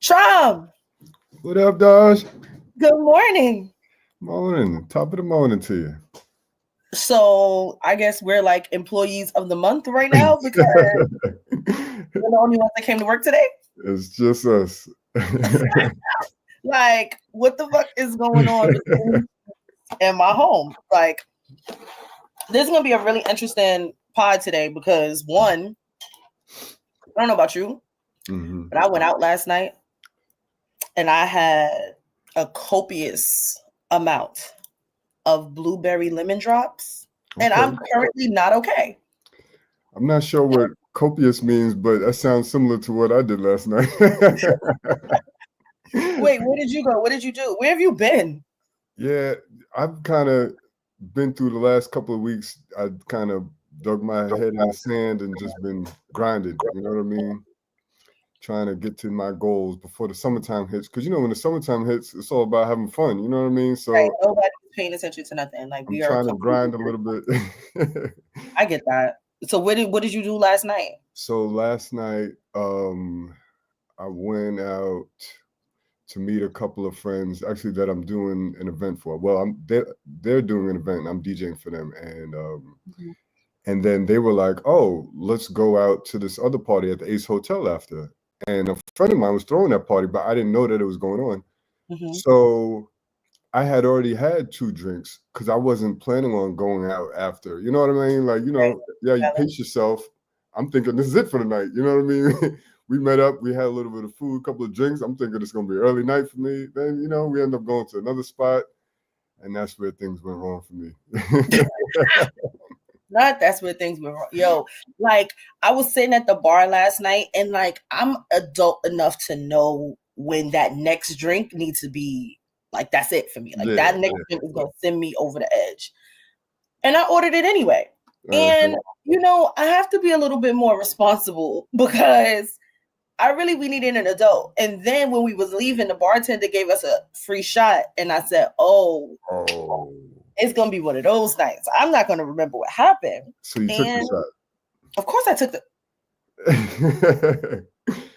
Trump, What up, Dodge? good morning. Morning. Top of the morning to you. So I guess we're like employees of the month right now because we're the only ones that came to work today. It's just us. Like, what the fuck is going on between in my home? Like, this is gonna be a really interesting pod today because one, I don't know about you, but I went out last night and I had a copious amount of blueberry lemon drops, and Okay. I'm currently not okay. I'm not sure what copious means, but that sounds similar to what I did last night. Wait, where did you go? What did you do? Where have you been? Yeah, I've kind of been through the last couple of weeks. I kind of dug my head in the sand and just been grinding. You know what I mean? Trying to get to my goals before the summertime hits. Because, when the summertime hits, it's all about having fun. You know what I mean? So Right, nobody's paying attention to nothing. Like I'm we are trying to grind a little bit. I get that. So what did you do last night? So last night, I went out to meet a couple of friends, actually that I'm doing an event for. Well, they're doing an event, and I'm DJing for them, and then they were like, "Oh, let's go out to this other party at the Ace Hotel after." And a friend of mine was throwing that party, but I didn't know that it was going on. So I had already had 2 drinks because I wasn't planning on going out after. You know what I mean? Like, yeah, you pace yourself. I'm thinking this is it for the night. You know what I mean? We met up, we had a little bit of food, a couple of drinks. I'm thinking it's gonna be early night for me. Then, we end up going to another spot, and that's where things went wrong for me. That's where things went wrong. Yo, like I was sitting at the bar last night and like I'm adult enough to know when that next drink needs to be like that's it for me. Like that next drink is gonna send me over the edge. And I ordered it anyway. And I have to be a little bit more responsible because we needed an adult. And then when we was leaving, the bartender gave us a free shot. And I said, oh. It's going to be one of those nights. I'm not going to remember what happened. So you took the shot? Of course I took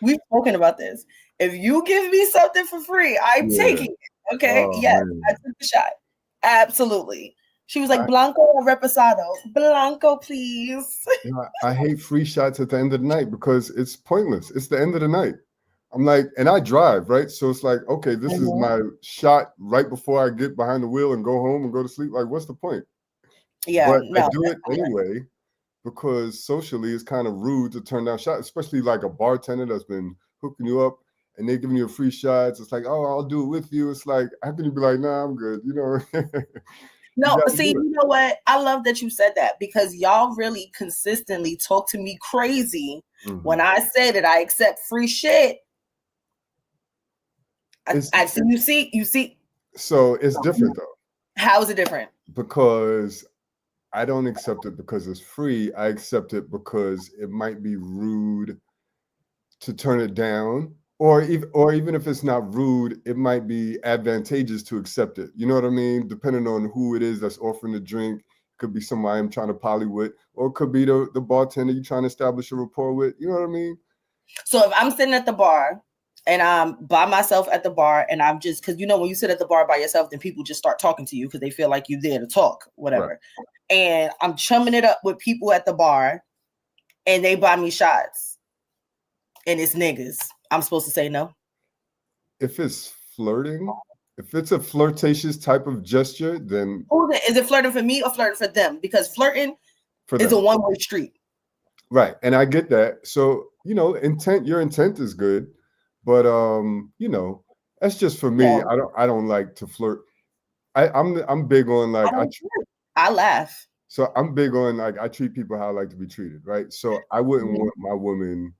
We've spoken about this. If you give me something for free, I'm taking it. Okay? Yes, man. I took the shot. Absolutely. She was like, Blanco or Reposado? Blanco, please. I hate free shots at the end of the night because it's pointless. It's the end of the night. I'm like, and I drive, right? So it's like, okay, this is my shot right before I get behind the wheel and go home and go to sleep. Like, what's the point? Yeah, but I do it anyway because socially it's kind of rude to turn down shots, especially like a bartender that's been hooking you up and they're giving you a free shots. It's like, oh, I'll do it with you. It's like, how can you be like, nah, I'm good, No, see, you know what? I love that you said that because y'all really consistently talk to me crazy when I say that I accept free shit. You see. So it's different though. How is it different? Because I don't accept it because it's free. I accept it because it might be rude to turn it down, or even if it's not rude, it might be advantageous to accept it. You know what I mean? Depending on who it is that's offering the drink, could be somebody I'm trying to poly with, or it could be the bartender you're trying to establish a rapport with. You know what I mean? So if I'm sitting at the bar and I'm by myself at the bar and I'm just, because when you sit at the bar by yourself, then people just start talking to you because they feel like you're there to talk, whatever. Right. And I'm chumming it up with people at the bar and they buy me shots and it's niggas. I'm supposed to say no? If it's flirting, if it's a flirtatious type of gesture, then... Is it flirting for me or flirting for them? Because flirting is a one-way street. Right. And I get that. So, your intent is good. But that's just for me. Yeah. I don't like to flirt. I'm big on like I laugh. So I'm big on like I treat people how I like to be treated, right? So I wouldn't want my woman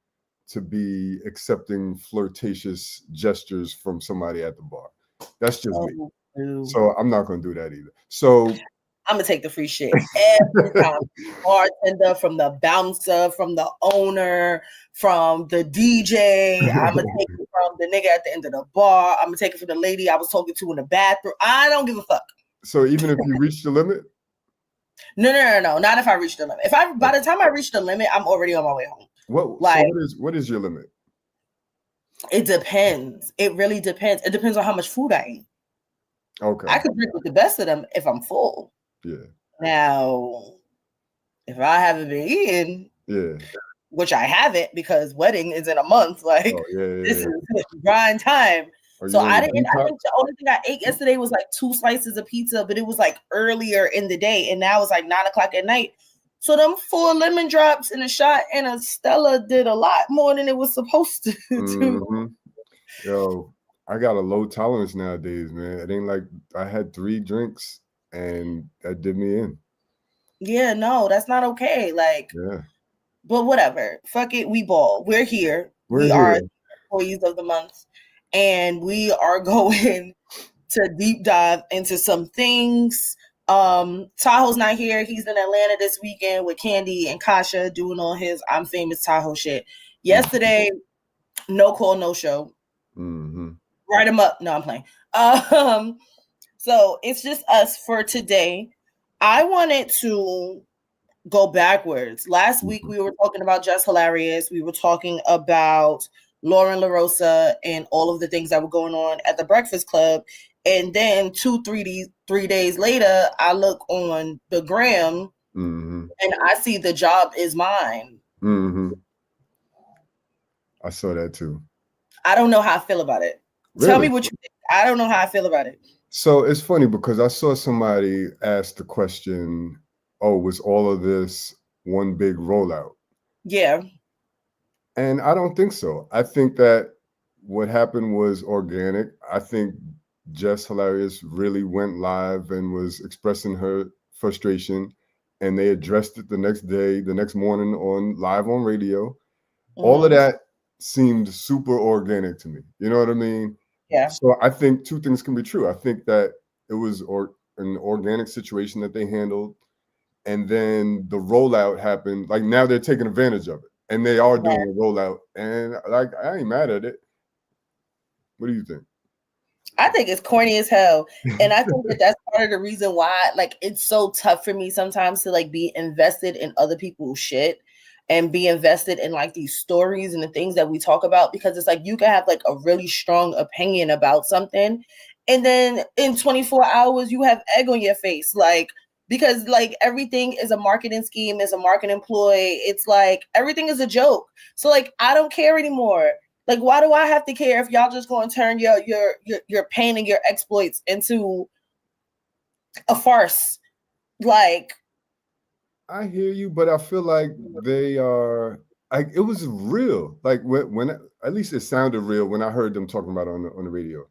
to be accepting flirtatious gestures from somebody at the bar. That's just me. So I'm not gonna do that either. So I'm gonna take the free shit every time. Bartender, from the bouncer, from the owner, from the DJ. I'm gonna take it from the nigga at the end of the bar. I'm gonna take it from the lady I was talking to in the bathroom. I don't give a fuck. So even if you reach the limit? No. Not if I reach the limit. By the time I reach the limit, I'm already on my way home. What is your limit? It depends. It really depends. It depends on how much food I eat. Okay. I could drink with the best of them if I'm full. Yeah. Now, if I haven't been eating, Yeah. which I haven't because wedding is in a month, like Oh yeah. this Yeah. is grind time. Are So you on I the didn't. I detox? think the only thing I ate yesterday was like 2 slices of pizza, but it was like earlier in the day, and now it's like 9 o'clock at night. So them 4 lemon drops and a shot and a Stella did a lot more than it was supposed to do. Mm-hmm. Yo, I got a low tolerance nowadays, man. It ain't like I had 3 drinks and that did me in. Yeah, no, that's not okay. Like, Yeah. but whatever. Fuck it, we ball. We're here. We're We are here. employees of the month, and we are going to deep dive into some things. Tahoe's not here. He's in Atlanta this weekend with Candy and Kasha doing all his I'm famous Tahoe shit. Yesterday, no call, no show. Mm-hmm. Write him up. No, I'm playing. So it's just us for today. I wanted to go backwards. Last week we were talking about Just Hilarious. We were talking about Lauren LaRosa and all of the things that were going on at the Breakfast Club. And then 3 days later, I look on the gram and I see The Job Is Mine. Mm-hmm. I saw that too. I don't know how I feel about it. Really? Tell me what you think. I don't know how I feel about it. So it's funny because I saw somebody ask the question, oh, was all of this one big rollout? Yeah. And I don't think so. I think that what happened was organic. I think Jess Hilarious really went live and was expressing her frustration, and they addressed it the next day, the next morning on live on radio. All of that seemed super organic to me. You know what I mean? Yeah. So I think 2 things can be true. I think that it was an organic situation that they handled, and then the rollout happened. Like now they're taking advantage of it, and they are doing a rollout. And like I ain't mad at it. What do you think? I think it's corny as hell. And I think that that's part of the reason why, like, it's so tough for me sometimes to, like, be invested in other people's shit and be invested in, like, these stories and the things that we talk about, because it's like you can have, like, a really strong opinion about something. And then in 24 hours, you have egg on your face. Like, because, like, everything is a marketing scheme, is a marketing ploy. It's like everything is a joke. So, like, I don't care anymore. Like, why do I have to care if y'all just going to turn your pain and your exploits into a farce? Like, I hear you, but I feel like they are like it was real. Like when at least it sounded real when I heard them talking about it on the radio.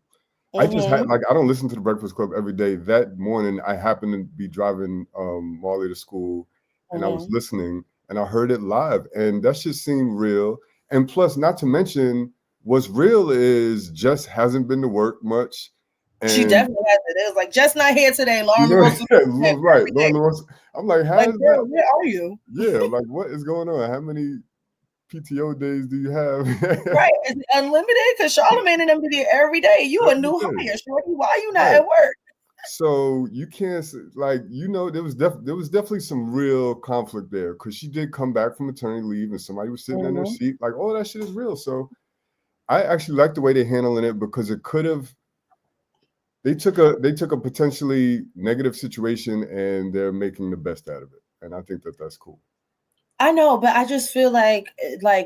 I just had like I don't listen to the Breakfast Club every day. That morning I happened to be driving Marley to school and I was listening and I heard it live and that just seemed real. And plus, not to mention, what's real is Jess hasn't been to work much. And she definitely has it. It was like, just not here today. Lauren you know, LaRosa. right. Lauren LaRosa. I'm like, how Like, is girl, that? where are you? Yeah, like what is going on? How many PTO days do you have? Right. Is it unlimited? Because Charlamagne and them be there every day. You a new hire, Shorty. Why you not Right. at work? So you can't like there was definitely some real conflict there because she did come back from maternity leave and somebody was sitting in their seat. Like all that shit is real. So I actually like the way they're handling it because it could have they took a potentially negative situation and they're making the best out of it. And I think that that's cool. I know, but I just feel like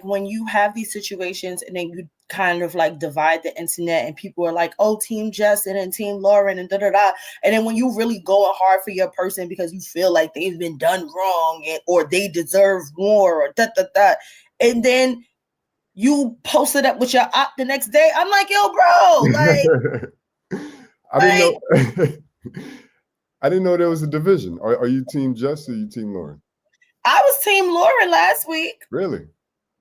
when you have these situations and then you kind of like divide the internet and people are like, oh, Team Justin and Team Lauren and da. And then when you really go hard for your person because you feel like they've been done wrong or they deserve more or da. And then you post it up with your op the next day. I'm like, yo, bro, like I didn't know I didn't know there was a division. Are you Team Jess or you Team Lauren? I was Team Lauren last week. Really?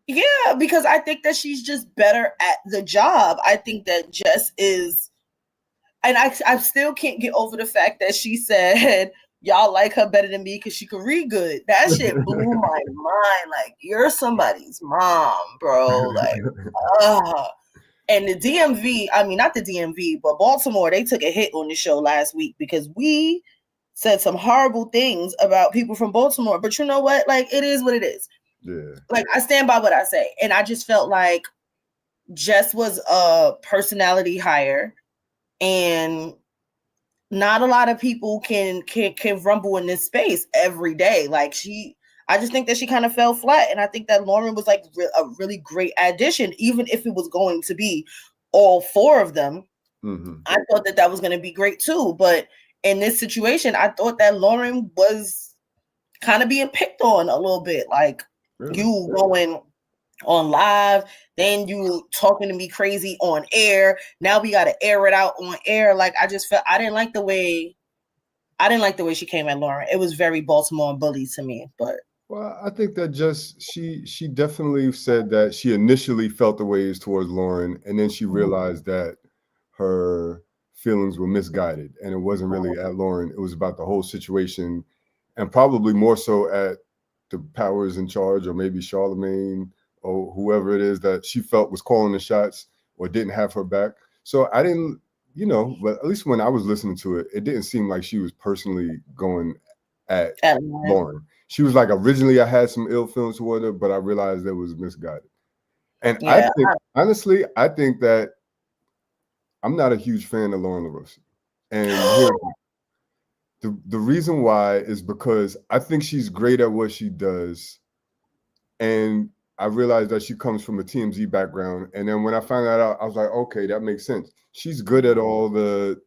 Yeah, because I think that she's just better at the job. I think that Jess is, and I still can't get over the fact that she said y'all like her better than me because she could read good. That shit blew my mind. Like, you're somebody's mom, bro. Like, and the DMV, I mean, not the DMV, but Baltimore, they took a hit on the show last week because we said some horrible things about people from Baltimore. But you know what? Like, it is what it is. Yeah. Like, I stand by what I say. And I just felt like Jess was a personality hire, and not a lot of people can rumble in this space every day. Like I just think that she kind of fell flat, and I think that Lauren was like a really great addition, even if it was going to be all four of them. Mm-hmm. I thought that was going to be great too, but in this situation, I thought that Lauren was kind of being picked on a little bit, like you going on live, then you talking to me crazy on air. Now we got to air it out on air. Like I just felt I didn't like the way she came at Lauren. It was very Baltimore bully to me. But well, I think that just she definitely said that she initially felt the ways towards Lauren, and then she realized that her feelings were misguided, and it wasn't really at Lauren. It was about the whole situation, and probably more so at the powers in charge, or maybe Charlemagne or whoever it is that she felt was calling the shots or didn't have her back. So I didn't, but at least when I was listening to it, it didn't seem like she was personally going at Lauren. She was like, originally I had some ill feelings toward her, but I realized it was misguided. And I think, honestly, I think that I'm not a huge fan of Lauren LaRosa. And the reason why is because I think she's great at what she does. And I realized that she comes from a TMZ background. And then when I found that out, I was like, okay, that makes sense. She's good at all the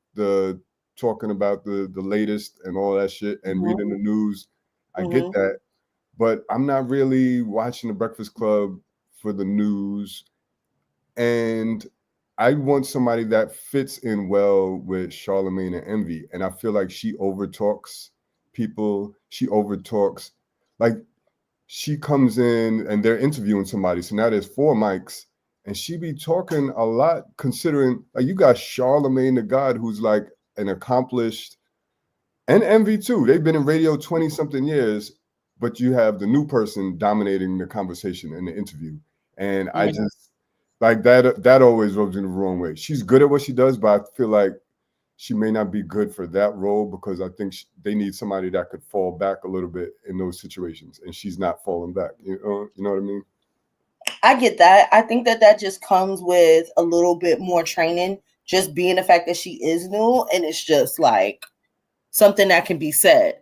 talking about the latest and all that shit and reading the news. I get that. But I'm not really watching the Breakfast Club for the news. And I want somebody that fits in well with Charlemagne and Envy. And I feel like she overtalks people. She overtalks. Like, she comes in and they're interviewing somebody. So now there's 4 mics. And she be talking a lot, considering, like, you got Charlemagne the God, who's like an accomplished, and Envy too. They've been in radio 20-something years, but you have the new person dominating the conversation in the interview. And I just, like, that always rubs me the wrong way. She's good at what she does, but I feel like she may not be good for that role, because I think they need somebody that could fall back a little bit in those situations, and she's not falling back. You know what I mean? I get that. I think that just comes with a little bit more training, just being the fact that she is new, and it's just like something that can be said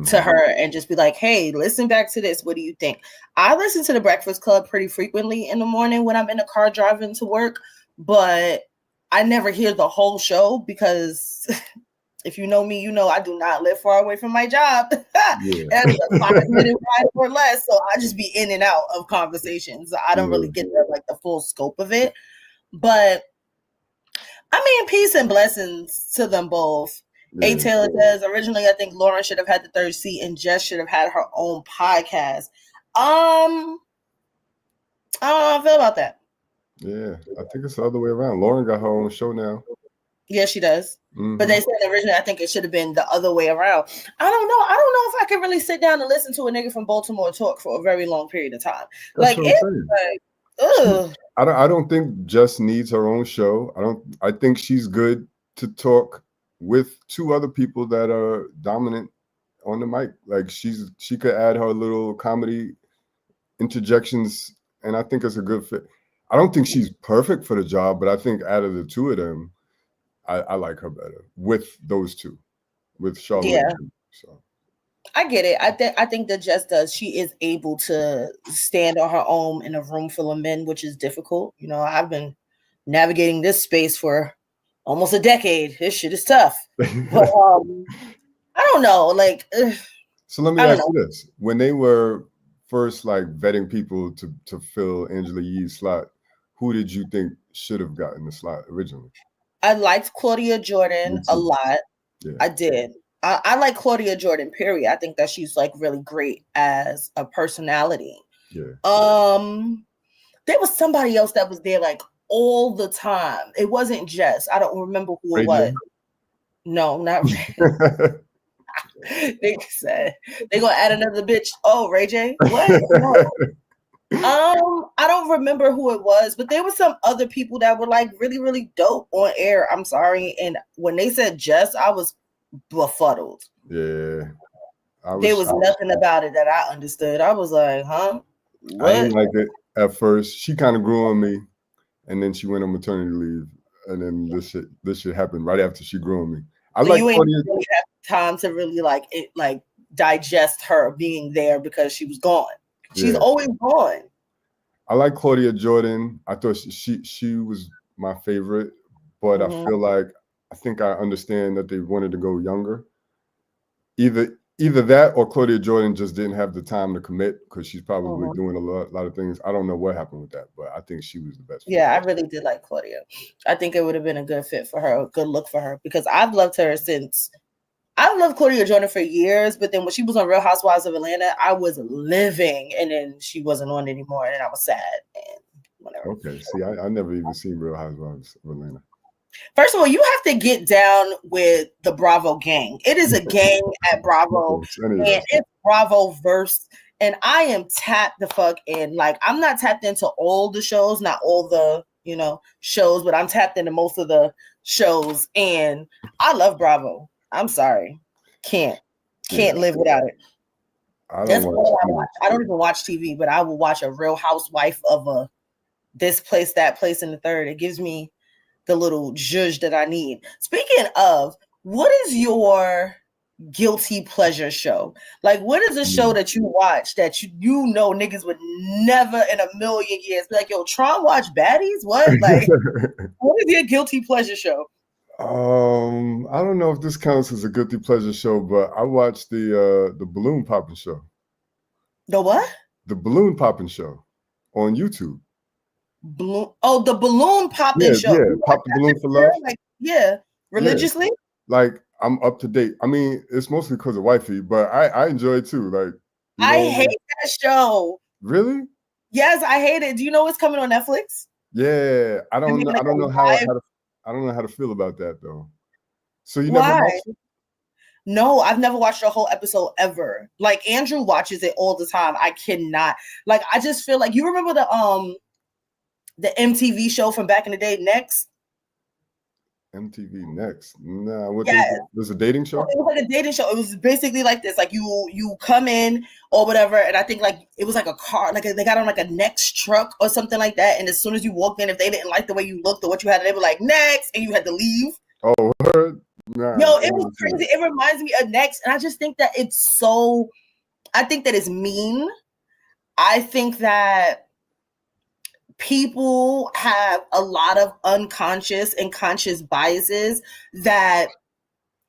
to her and just be like, hey, listen back to this. What do you think? I listen to the Breakfast Club pretty frequently in the morning when I'm in the car driving to work, but I never hear the whole show because if you know me, you know I do not live far away from my job. That's a 5-minute ride or less. So I just be in and out of conversations. I don't really get the full scope of it. But I mean, peace and blessings to them both. A. Taylor says, originally, I think Lauren should have had the 3rd seat and Jess should have had her own podcast. I don't know how I feel about that. Yeah, I think it's the other way around. Lauren got her own show now. Yeah, she does. But they said originally, I think it should have been the other way around. I don't know. I don't know if I can really sit down and listen to a nigga from Baltimore talk for a very long period of time. That's what I'm saying. Ugh. I don't think Jess needs her own show. I think she's good to talk with 2 other people that are dominant on the mic. Like, she could add her little comedy interjections, and I think it's a good fit. I don't think she's perfect for the job, but I think out of the 2 of them, I like her better with those 2, with Charlotte. Yeah. So I get it. I think that Jess does. She is able to stand on her own in a room full of men, which is difficult. You know, I've been navigating this space for almost a decade. This shit is tough. But I don't know. Like, so let me ask you this: when they were first like vetting people to fill Angela Yee's slot, who did you think should have gotten the slot originally? I liked Claudia Jordan a lot. Yeah. I did. I like Claudia Jordan, period. I think that she's like really great as a personality. Yeah. There was somebody else that was there like all the time. It wasn't Jess. I don't remember who it was. No, not Ray. They said they're gonna add another bitch. Oh, Ray J. What? No. I don't remember who it was, but there were some other people that were like really, really dope on air. I'm sorry. And when they said Jess, I was befuddled. Yeah. There was nothing about it that I understood. I was like, huh? What? I didn't like it at first. She kind of grew on me. and then she went on maternity leave, and then this shit happened right after she grew on me. I So like you ain't Claudia. really have time to really digest her being there because she was gone. She's Yeah, always gone. I like Claudia Jordan. I thought she was my favorite, but I feel like I think I understand that they wanted to go younger. Either that or Claudia Jordan just didn't have the time to commit because she's probably doing a lot of things. I don't know what happened with that, but I think she was the best. Yeah, I really did like Claudia. I think it would have been a good fit for her, a good look for her, because I've loved her since. I've loved Claudia Jordan for years, but then when she was on Real Housewives of Atlanta, I was living, and then she wasn't on anymore, and I was sad and whatever. Okay, see, I never even seen Real Housewives of Atlanta. First of all, you have to get down with the Bravo gang. It is a gang at Bravo, and it's Bravo verse. And I am tapped the fuck in. Like, I'm not tapped into all the shows, not all the, shows, but I'm tapped into most of the shows. And I love Bravo. I'm sorry. Can't live without it. That's all I watch. I don't even watch TV, but I will watch a Real Housewife of a this place, that place, and the third. It gives me the little zhuzh that I need. Speaking of, what is your guilty pleasure show? Like, what is a show that you watch that you know niggas would never in a million years be like, yo, Tron watch baddies? What? Like, what is your guilty pleasure show? I don't know if this counts as a guilty pleasure show, but I watched the balloon popping show. The what? The balloon popping show on YouTube. The balloon popping show. Yeah, pop the balloon for love. Religiously. Yeah. Like, I'm up to date. I mean, it's mostly because of wifey, but I enjoy it too. Like, I hate that show. Really? Yes, I hate it. Do you know what's coming on Netflix? Yeah, I don't know how to feel about that though. So you never watched it? No, I've never watched a whole episode ever. Like, Andrew watches it all the time. I cannot. Like, I just feel like, you remember the MTV show from back in the day, Next? MTV Next. Nah, what was a dating show? It was like a dating show. It was basically like this. Like, you come in or whatever, and I think like it was like a car, like they got on like a Next truck or something like that. And as soon as you walked in, if they didn't like the way you looked or what you had, they were like, next, and you had to leave. Oh, word? Nah, yo, it was crazy. It reminds me of Next, and I just think that I think that it's mean. I think that people have a lot of unconscious and conscious biases that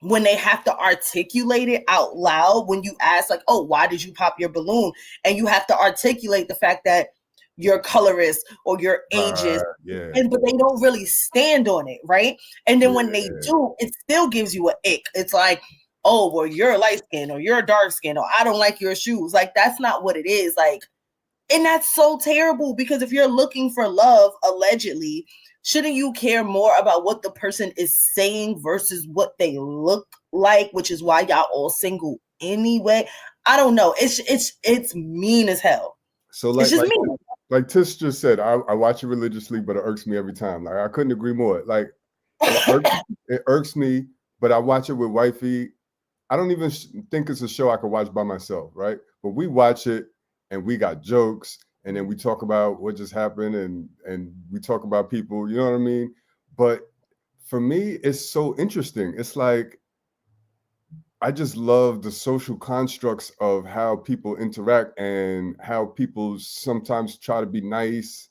when they have to articulate it out loud, when you ask like, oh, why did you pop your balloon? And you have to articulate the fact that you're colorist or you're ageist, but they don't really stand on it, right? And then when they do, it still gives you an ick. It's like, oh, well, you're light skin or you're dark skin or I don't like your shoes. Like, that's not what it is. Like, and that's so terrible because if you're looking for love, allegedly, shouldn't you care more about what the person is saying versus what they look like, which is why y'all all single anyway? I don't know. It's mean as hell. So like, like Tish just said, I watch it religiously, but it irks me every time. Like, I couldn't agree more. Like, it irks me, but I watch it with wifey. I don't even think it's a show I could watch by myself, right? But we watch it and we got jokes, and then we talk about what just happened, and we talk about people, you know what I mean? But for me, it's so interesting. It's like, I just love the social constructs of how people interact and how people sometimes try to be nice.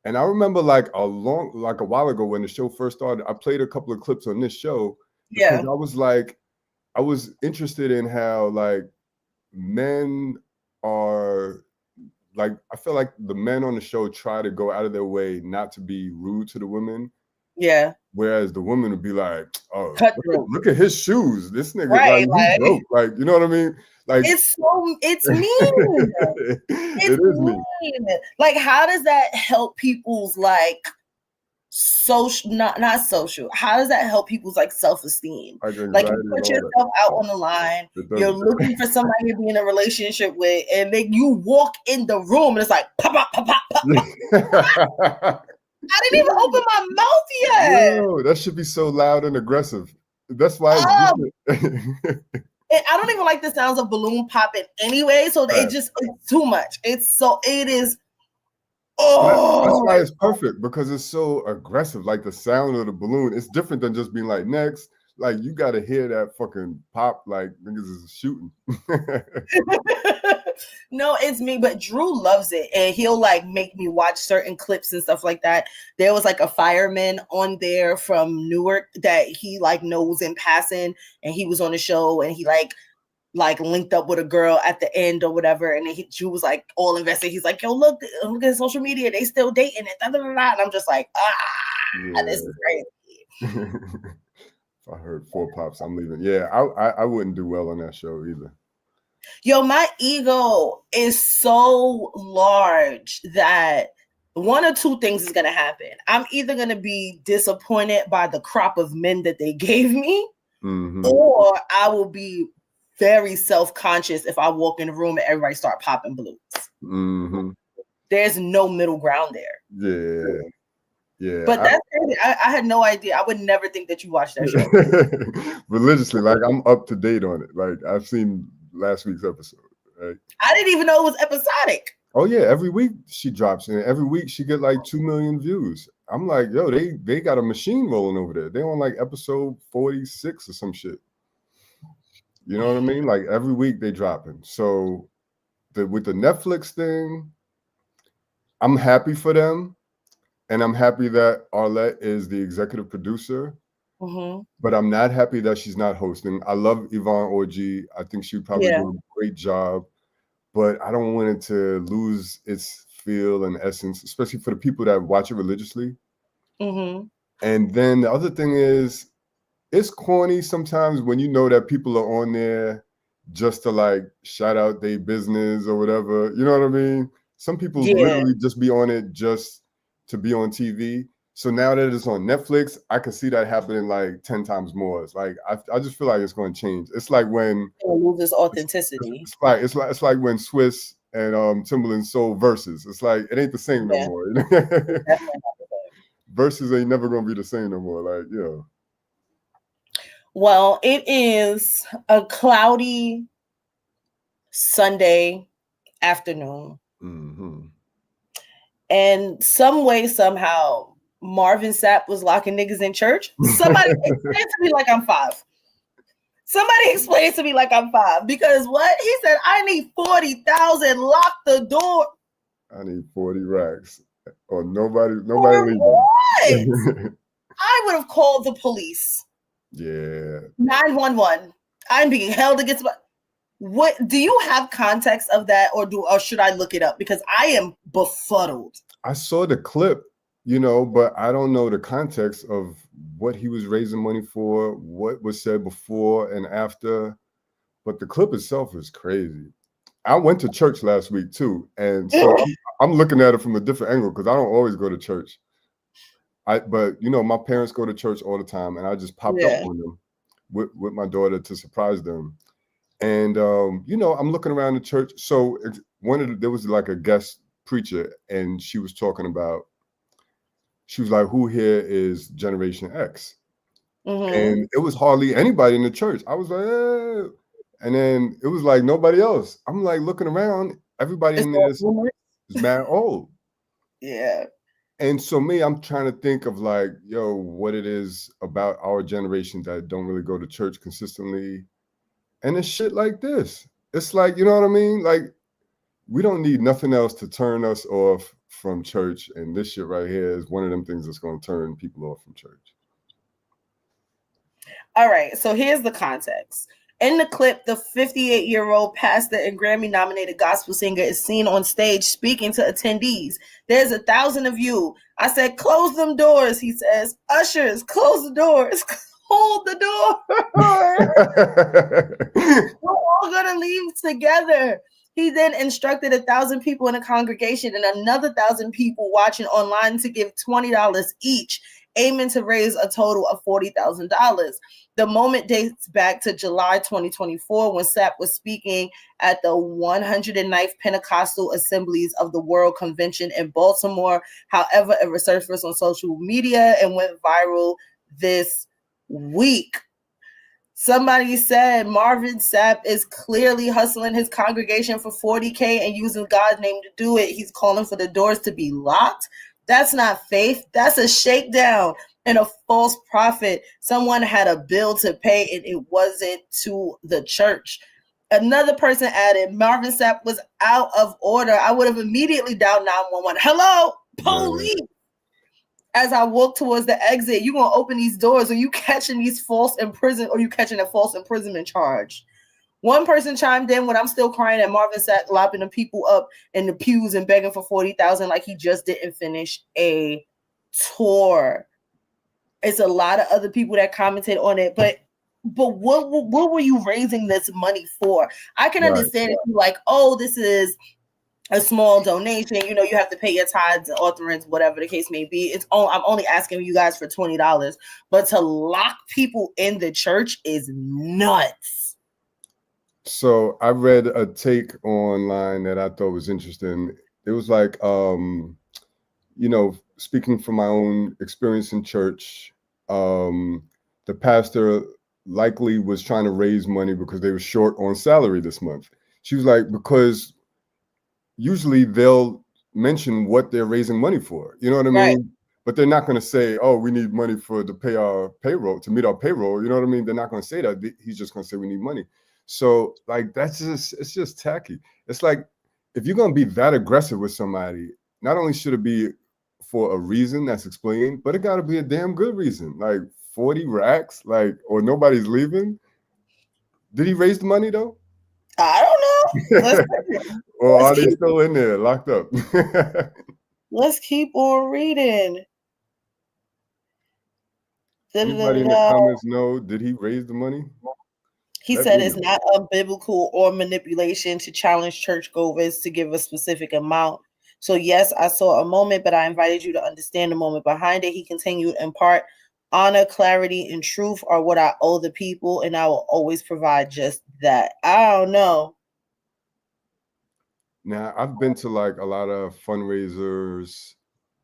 And I remember like a while ago when the show first started, I played a couple of clips on this show because I was interested in how like men are like, I feel like the men on the show try to go out of their way not to be rude to the women. Yeah. Whereas the woman would be like, "Oh, look at his shoes. This nigga, like, he broke." Like, you know what I mean? Like, it's mean. It is mean. Like, how does that help people's like social, not social? How does that help people's like self-esteem? Like, you put yourself out on the line. You're looking for somebody to be in a relationship with, and then you walk in the room and it's like pop, pop, pop, pop, pop. I didn't even open my mouth yet. No, that should be so loud and aggressive. That's why and I don't even like the sounds of balloon popping anyway. So it's too much. It is That's Oh, why it's perfect, because it's so aggressive. Like the sound of the balloon, it's different than just being like next. Like you got to hear that fucking pop. Like niggas is shooting. no, it's me, but Drew loves it, and he'll like make me watch certain clips and stuff like that. There was like a fireman on there from Newark that he like knows in passing, and he was on the show, and he like linked up with a girl at the end or whatever, and then Drew was like all invested. He's like, "Yo, look at social media, they still dating it." Da, da, da, da. And I'm just like, this is crazy. If I heard 4 Pops, I'm leaving. Yeah, I wouldn't do well on that show either. Yo, my ego is so large that one or two things is going to happen. I'm either going to be disappointed by the crop of men that they gave me, or I will be very self-conscious if I walk in the room and everybody start popping balloons. There's no middle ground there. Yeah. But that's crazy. I had no idea. I would never think that you watched that show. Religiously, like I'm up to date on it. Like I've seen last week's episode. Right? I didn't even know it was episodic. Oh yeah, every week she drops in. Every week she get like 2 million views. I'm like, yo, they got a machine rolling over there. They on like episode 46 or some shit. You know what I mean? Like every week they dropping. So with the Netflix thing, I'm happy for them. And I'm happy that Arlette is the executive producer. But I'm not happy that she's not hosting. I love Yvonne Orji. I think she would probably do a great job. But I don't want it to lose its feel and essence, especially for the people that watch it religiously. And then the other thing is, it's corny sometimes when you know that people are on there just to like shout out their business or whatever. You know what I mean? Some people literally just be on it just to be on TV. So now that it's on Netflix, I can see that happening like 10 times more. It's like I just feel like it's going to change. It's like when lose its authenticity. It's like when Swiss and Timbaland sold Versus. It's like it ain't the same no more. You know? Versus ain't never gonna be the same no more. Like, yeah. Well, it is a cloudy Sunday afternoon. And some way, somehow, Marvin Sapp was locking niggas in church. Somebody explain to me like I'm 5. Somebody explain to me like I'm 5. Because what? He said, I need 40,000. Lock the door. I need 40 racks. Or nobody leaving. What? I would have called the police. Yeah. 911. I'm being held against. What do you have context of that, or should I look it up? Because I am befuddled. I saw the clip, you know, but I don't know the context of what he was raising money for, what was said before and after. But the clip itself is crazy. I went to church last week too, and so I'm looking at it from a different angle because I don't always go to church. But you know, my parents go to church all the time, and I just popped up on them with my daughter to surprise them. And you know, I'm looking around the church. So there was like a guest preacher, and she was talking about. She was like, "Who here is Generation X?" And it was hardly anybody in the church. I was like, eh. And then it was like nobody else. I'm like looking around. Everybody in there is mad old. Yeah. And so I'm trying to think of like, yo, what it is about our generation that don't really go to church consistently. And it's shit like this. It's like, you know what I mean? Like, we don't need nothing else to turn us off from church. And this shit right here is one of them things that's going to turn people off from church. All right. So here's the context. In the clip, the 58-year-old pastor and Grammy-nominated gospel singer is seen on stage speaking to attendees. There's 1,000 of you. I said, close them doors, he says. Ushers, close the doors. Hold the door. We're all going to leave together. He then instructed 1,000 people in the congregation and another 1,000 people watching online to give $20 each, aiming to raise a total of $40,000. The moment dates back to July 2024 when Sapp was speaking at the 109th Pentecostal Assemblies of the World Convention in Baltimore. However, it resurfaced on social media and went viral this week. Somebody said Marvin Sapp is clearly hustling his congregation for $40K and using God's name to do it. He's calling for the doors to be locked. That's not faith. That's a shakedown and a false prophet. Someone had a bill to pay and it wasn't to the church. Another person added, Marvin Sapp was out of order. I would have immediately dialed 911. Hello, police. Yeah. As I walk towards the exit, you gonna open these doors, or you catching these false imprisonment, or you catching a false imprisonment charge. One person chimed in when I'm still crying at Marvin Sapp lopping the people up in the pews and begging for 40,000 like he just didn't finish a tour. It's a lot of other people that commented on it, but what were you raising this money for? I can understand if you're like, oh, this is a small donation, you know, you have to pay your tithes and offerings, whatever the case may be. I'm only asking you guys for $20, but to lock people in the church is nuts. So I read a take online that I thought was interesting. It was like, you know, speaking from my own experience in church, the pastor likely was trying to raise money because they were short on salary this month. She was like, because usually they'll mention what they're raising money for. You know what I mean? But they're not going to say, oh, we need money to pay our payroll, to meet our payroll. You know what I mean? They're not going to say that. He's just going to say we need money. So like, it's just tacky. It's like, if you're going to be that aggressive with somebody, not only should it be for a reason that's explained, but it got to be a damn good reason. Like 40 racks, like, or nobody's leaving. Did he raise the money though? I don't know. Or are they still in there locked up? Let's keep on reading. Anybody in the comments know, did he raise the money? He said it's not unbiblical or manipulation to challenge churchgoers to give a specific amount. So yes, I saw a moment, but I invited you to understand the moment behind it. He continued, in part, honor, clarity, and truth are what I owe the people, and I will always provide just that. I don't know. Now, I've been to like a lot of fundraisers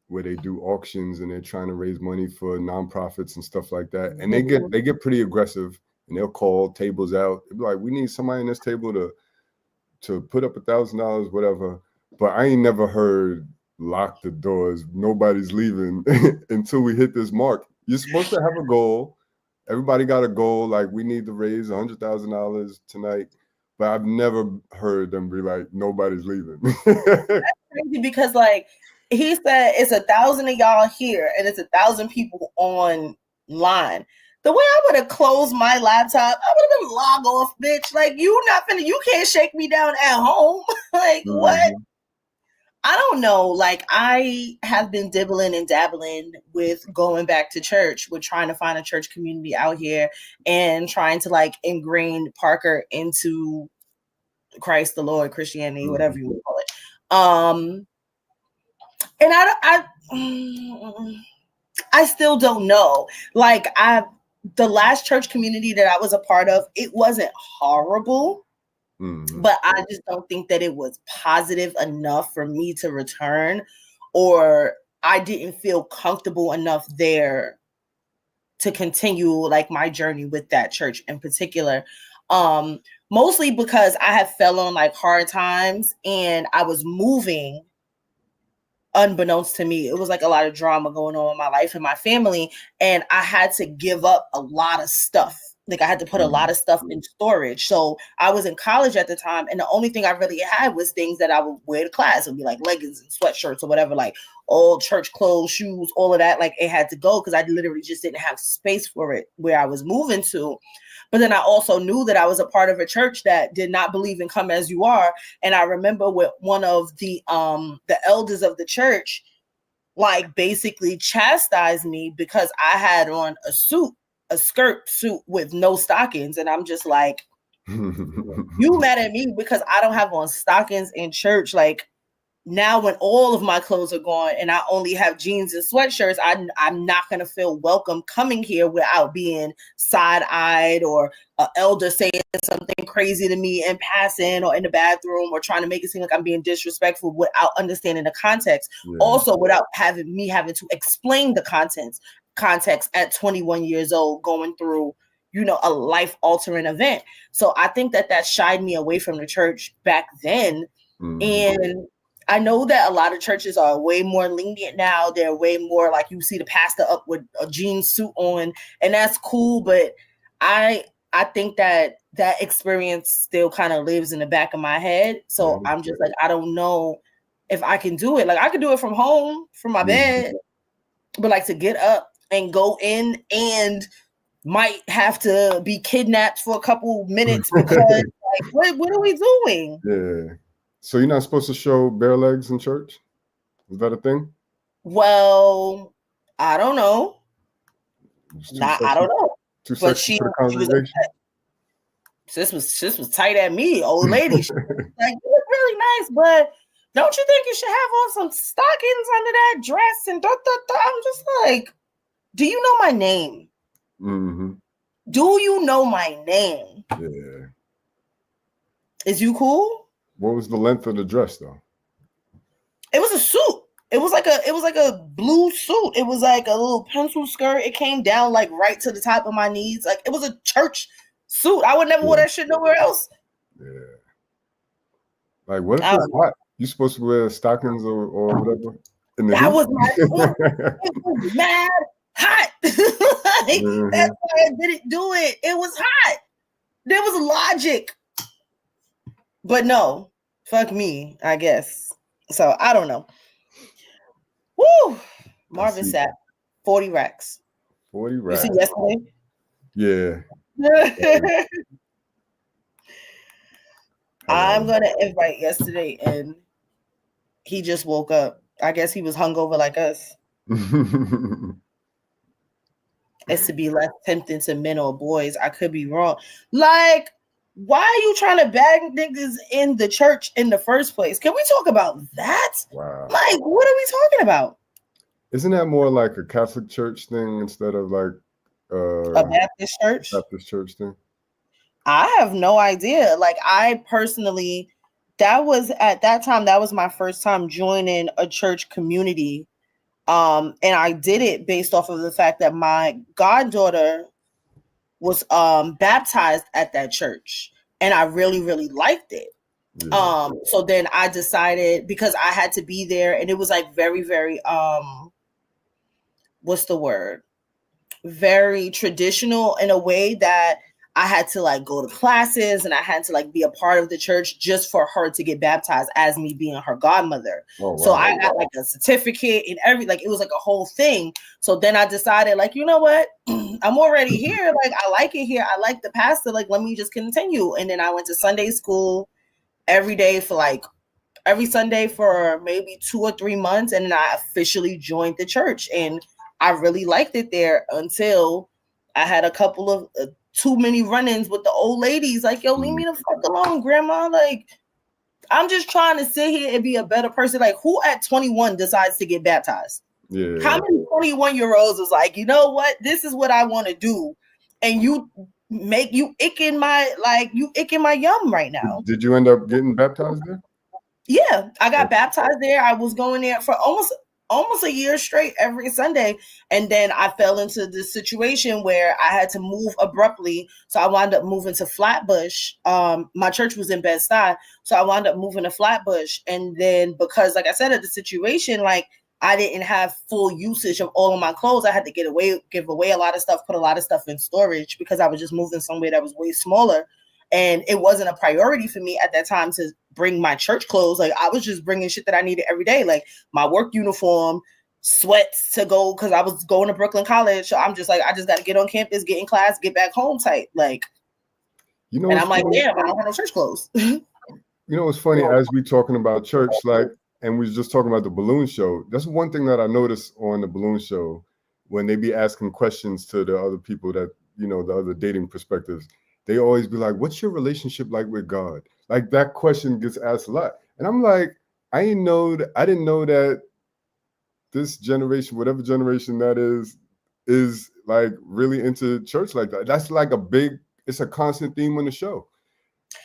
where they do auctions and they're trying to raise money for nonprofits and stuff like that. And they get pretty aggressive and they'll call tables out. They'll be like, we need somebody in this table to put up $1,000, whatever. But I ain't never heard lock the doors. Nobody's leaving until we hit this mark. You're supposed to have a goal. Everybody got a goal. Like, we need to raise $100,000 tonight. But I've never heard them be like, nobody's leaving. That's crazy because, like, he said it's 1,000 of y'all here and it's 1,000 people online. The way I would have closed my laptop, I would have been log off, bitch. Like, you can't shake me down at home. Like, what? I don't know. Like, I have been dibbling and dabbling with going back to church, with trying to find a church community out here and trying to like ingrain Parker into Christ the Lord, Christianity, whatever you would call it. And I still don't know. Like, the last church community that I was a part of, it wasn't horrible. But I just don't think that it was positive enough for me to return, or I didn't feel comfortable enough there to continue like my journey with that church in particular. Mostly because I have fell on like hard times and I was moving unbeknownst to me. It was like a lot of drama going on in my life and my family, and I had to give up a lot of stuff. Like, I had to put a lot of stuff in storage. So I was in college at the time, and the only thing I really had was things that I would wear to class. It would be like leggings and sweatshirts or whatever, like old church clothes, shoes, all of that. Like, it had to go because I literally just didn't have space for it where I was moving to. But then I also knew that I was a part of a church that did not believe in come as you are. And I remember with one of the elders of the church, like, basically chastised me because I had on a skirt suit with no stockings. And I'm just like, you mad at me because I don't have on stockings in church? Like, now when all of my clothes are gone and I only have jeans and sweatshirts, I'm not going to feel welcome coming here without being side-eyed or an elder saying something crazy to me in passing or in the bathroom or trying to make it seem like I'm being disrespectful without understanding the context. Yeah. Also, without having to explain the context at 21 years old, going through a life-altering event. So I think that shied me away from the church back then. And I know that a lot of churches are way more lenient now. They're way more like, you see the pastor up with a jean suit on, and that's cool. But I think that experience still kind of lives in the back of my head. So I'm just like, I don't know if I can do it. Like, I could do it from home, from my bed, but like to get up and go in and might have to be kidnapped for a couple minutes because like, what are we doing? Yeah. So you're not supposed to show bare legs in church? Is that a thing? Well, I don't know. I don't know. Too sexy for the congregation. Sis was tight at me, old lady. She was like, you look really nice, but don't you think you should have on some stockings under that dress? And I'm just like, do you know my name? Mm-hmm. Do you know my name? Yeah. Is you cool? What was the length of the dress though? It was a suit. It was like a blue suit. It was like a little pencil skirt. It came down like right to the top of my knees. Like, it was a church suit. I would never wear that shit nowhere else. Yeah. Like, what if it's hot? You supposed to wear stockings or whatever? That was my point. It was mad hot. That's why I didn't do it. It was hot. There was logic. But no, fuck me, I guess. So I don't know. Woo! Marvin Sapp, 40 racks. 40 racks. You see yesterday? Yeah. I'm gonna invite yesterday, and he just woke up. I guess he was hungover like us. It's to be less tempting to men or boys. I could be wrong. Like, why are you trying to bag niggas in the church in the first place? Can we talk about that? Wow. Like, what are we talking about? Isn't that more like a Catholic church thing instead of like a Baptist church? Baptist church thing? I have no idea. Like, I personally, at that time, that was my first time joining a church community. And I did it based off of the fact that my goddaughter was baptized at that church, and I really, really liked it. Yeah. So then I decided, because I had to be there, and it was like very, very what's the word? Very traditional in a way that I had to like go to classes, and I had to like be a part of the church just for her to get baptized as me being her godmother. Oh, wow. So I got like a certificate and like, it was like a whole thing. So then I decided, like, you know what? I'm already here. Like, I like it here. I like the pastor. Like, let me just continue. And then I went to Sunday school every Sunday for maybe 2 or 3 months. And then I officially joined the church, and I really liked it there until I had a couple of too many run-ins with the old ladies. Like, yo, leave me the fuck alone, grandma. Like, I'm just trying to sit here and be a better person. Like, who at 21 decides to get baptized? Yeah. How many 21-year-olds was like, you know what? This is what I want to do. And you ick in my yum right now. Did you end up getting baptized there? Yeah, I got baptized there. I was going there for almost a year straight every Sunday. And then I fell into this situation where I had to move abruptly. So I wound up moving to Flatbush. My church was in Bed-Stuy. So I wound up moving to Flatbush. And then, because like I said, of the situation, like, I didn't have full usage of all of my clothes. I had to give away a lot of stuff, put a lot of stuff in storage, because I was just moving somewhere that was way smaller. And it wasn't a priority for me at that time to bring my church clothes. Like, I was just bringing shit that I needed every day, like my work uniform, sweats to go, because I was going to Brooklyn College. So I'm just like, I just got to get on campus, get in class, get back home type. Like, you know, and I'm like, damn, I don't have no church clothes. You know, it's funny, as we talking about church, like, and we was just talking about the balloon show. That's one thing that I noticed on the balloon show, when they be asking questions to the other people that, you know, the other dating perspectives. They always be like, what's your relationship like with God? Like, that question gets asked a lot. And I'm like, I didn't know that this generation, whatever generation that is like really into church like that. That's like it's a constant theme on the show.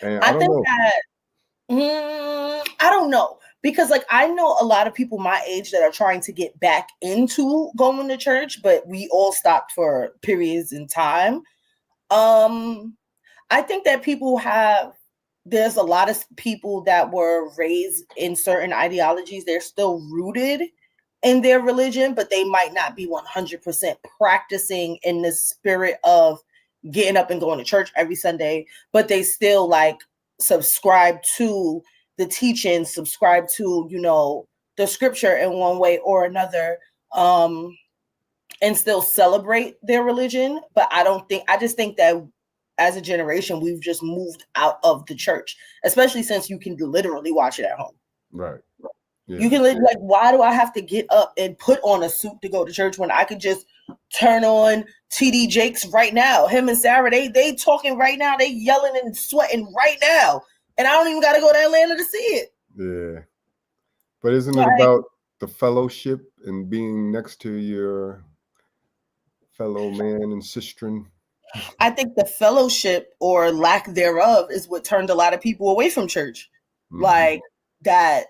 And I don't know. Because like, I know a lot of people my age that are trying to get back into going to church, but we all stopped for periods in time. I think that there's a lot of people that were raised in certain ideologies. They're still rooted in their religion, but they might not be 100% practicing in the spirit of getting up and going to church every Sunday, but they still like subscribe to the teaching, subscribe to, the scripture in one way or another, and still celebrate their religion. But I just think that as a generation, we've just moved out of the church, especially since you can literally watch it at home. Right. Yeah. You can like, why do I have to get up and put on a suit to go to church when I could just turn on TD Jakes right now? Him and Sarah, they talking right now. They yelling and sweating right now. And I don't even got to go to Atlanta to see it. Yeah. But isn't it about the fellowship and being next to your fellow man and sister? I think the fellowship or lack thereof is what turned a lot of people away from church. Mm-hmm. Like that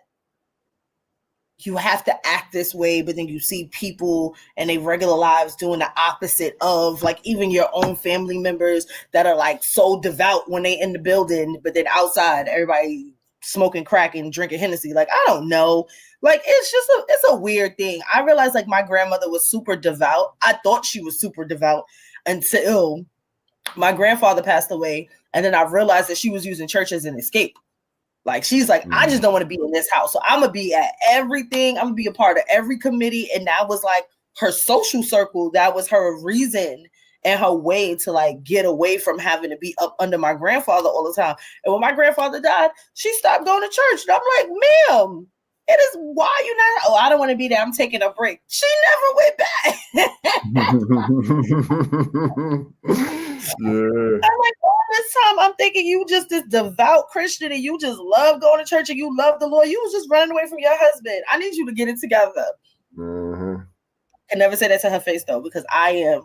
you have to act this way, but then you see people in their regular lives doing the opposite of, like, even your own family members that are like so devout when they in the building, but then outside everybody smoking crack and drinking Hennessy. Like, I don't know. Like, it's a weird thing. I realized like my grandmother was super devout. I thought she was super devout until my grandfather passed away. And then I realized that she was using church as an escape. Like, she's like, I just don't want to be in this house. So I'm going to be at everything. I'm going to be a part of every committee. And that was like her social circle. That was her reason and her way to like get away from having to be up under my grandfather all the time. And when my grandfather died, she stopped going to church. And I'm like, ma'am, it is why you not? Oh, I don't want to be there. I'm taking a break. She never went back. Yeah. I'm like, all this time I'm thinking you just this devout Christian and you just love going to church and you love the Lord. You was just running away from your husband. I need you to get it together. Mm-hmm. I never say that to her face though, because I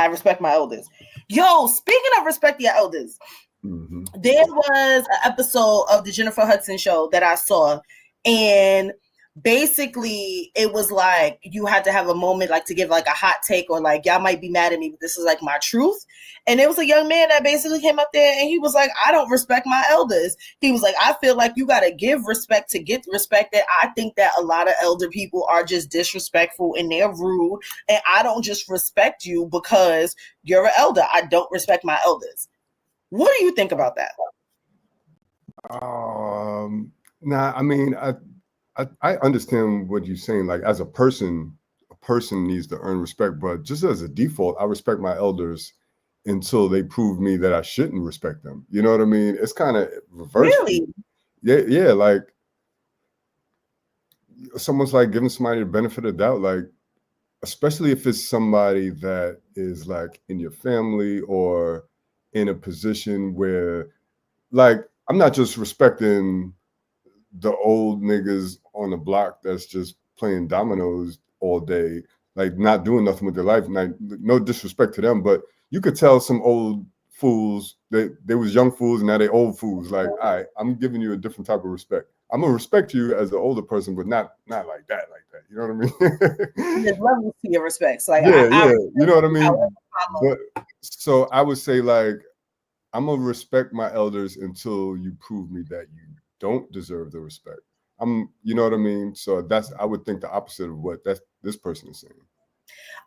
respect my elders. Yo, speaking of respect your elders, mm-hmm. There was an episode of the Jennifer Hudson show that I saw, and basically it was like you had to have a moment like to give like a hot take, or like, y'all might be mad at me, but this is like my truth. And it was a young man that basically came up there and he was like, I don't respect my elders. He was like, I feel like you got to give respect to get respected. I think that a lot of elder people are just disrespectful and they're rude, and I don't just respect you because you're an elder. I don't respect my elders. What do you think about that? Nah, I mean, I understand what you're saying. Like, as a person needs to earn respect, but just as a default, I respect my elders until they prove me that I shouldn't respect them. You know what I mean? It's kind of reverse. Really? Yeah. Like, someone's like giving somebody the benefit of the doubt, like, especially if it's somebody that is like in your family or in a position where, like, I'm not just respecting the old niggas on the block that's just playing dominoes all day, like not doing nothing with their life. Like, no disrespect to them, but you could tell some old fools that they was young fools and now they old fools. Like, all right, I'm giving you a different type of respect. I'm gonna respect you as an older person, but not like that. You know what I mean? There's levels to your respects. Like, yeah, you know what I mean? But so I would say, like, I'm gonna respect my elders until you prove me that you don't deserve the respect. You know what I mean? So I would think the opposite of what this person is saying.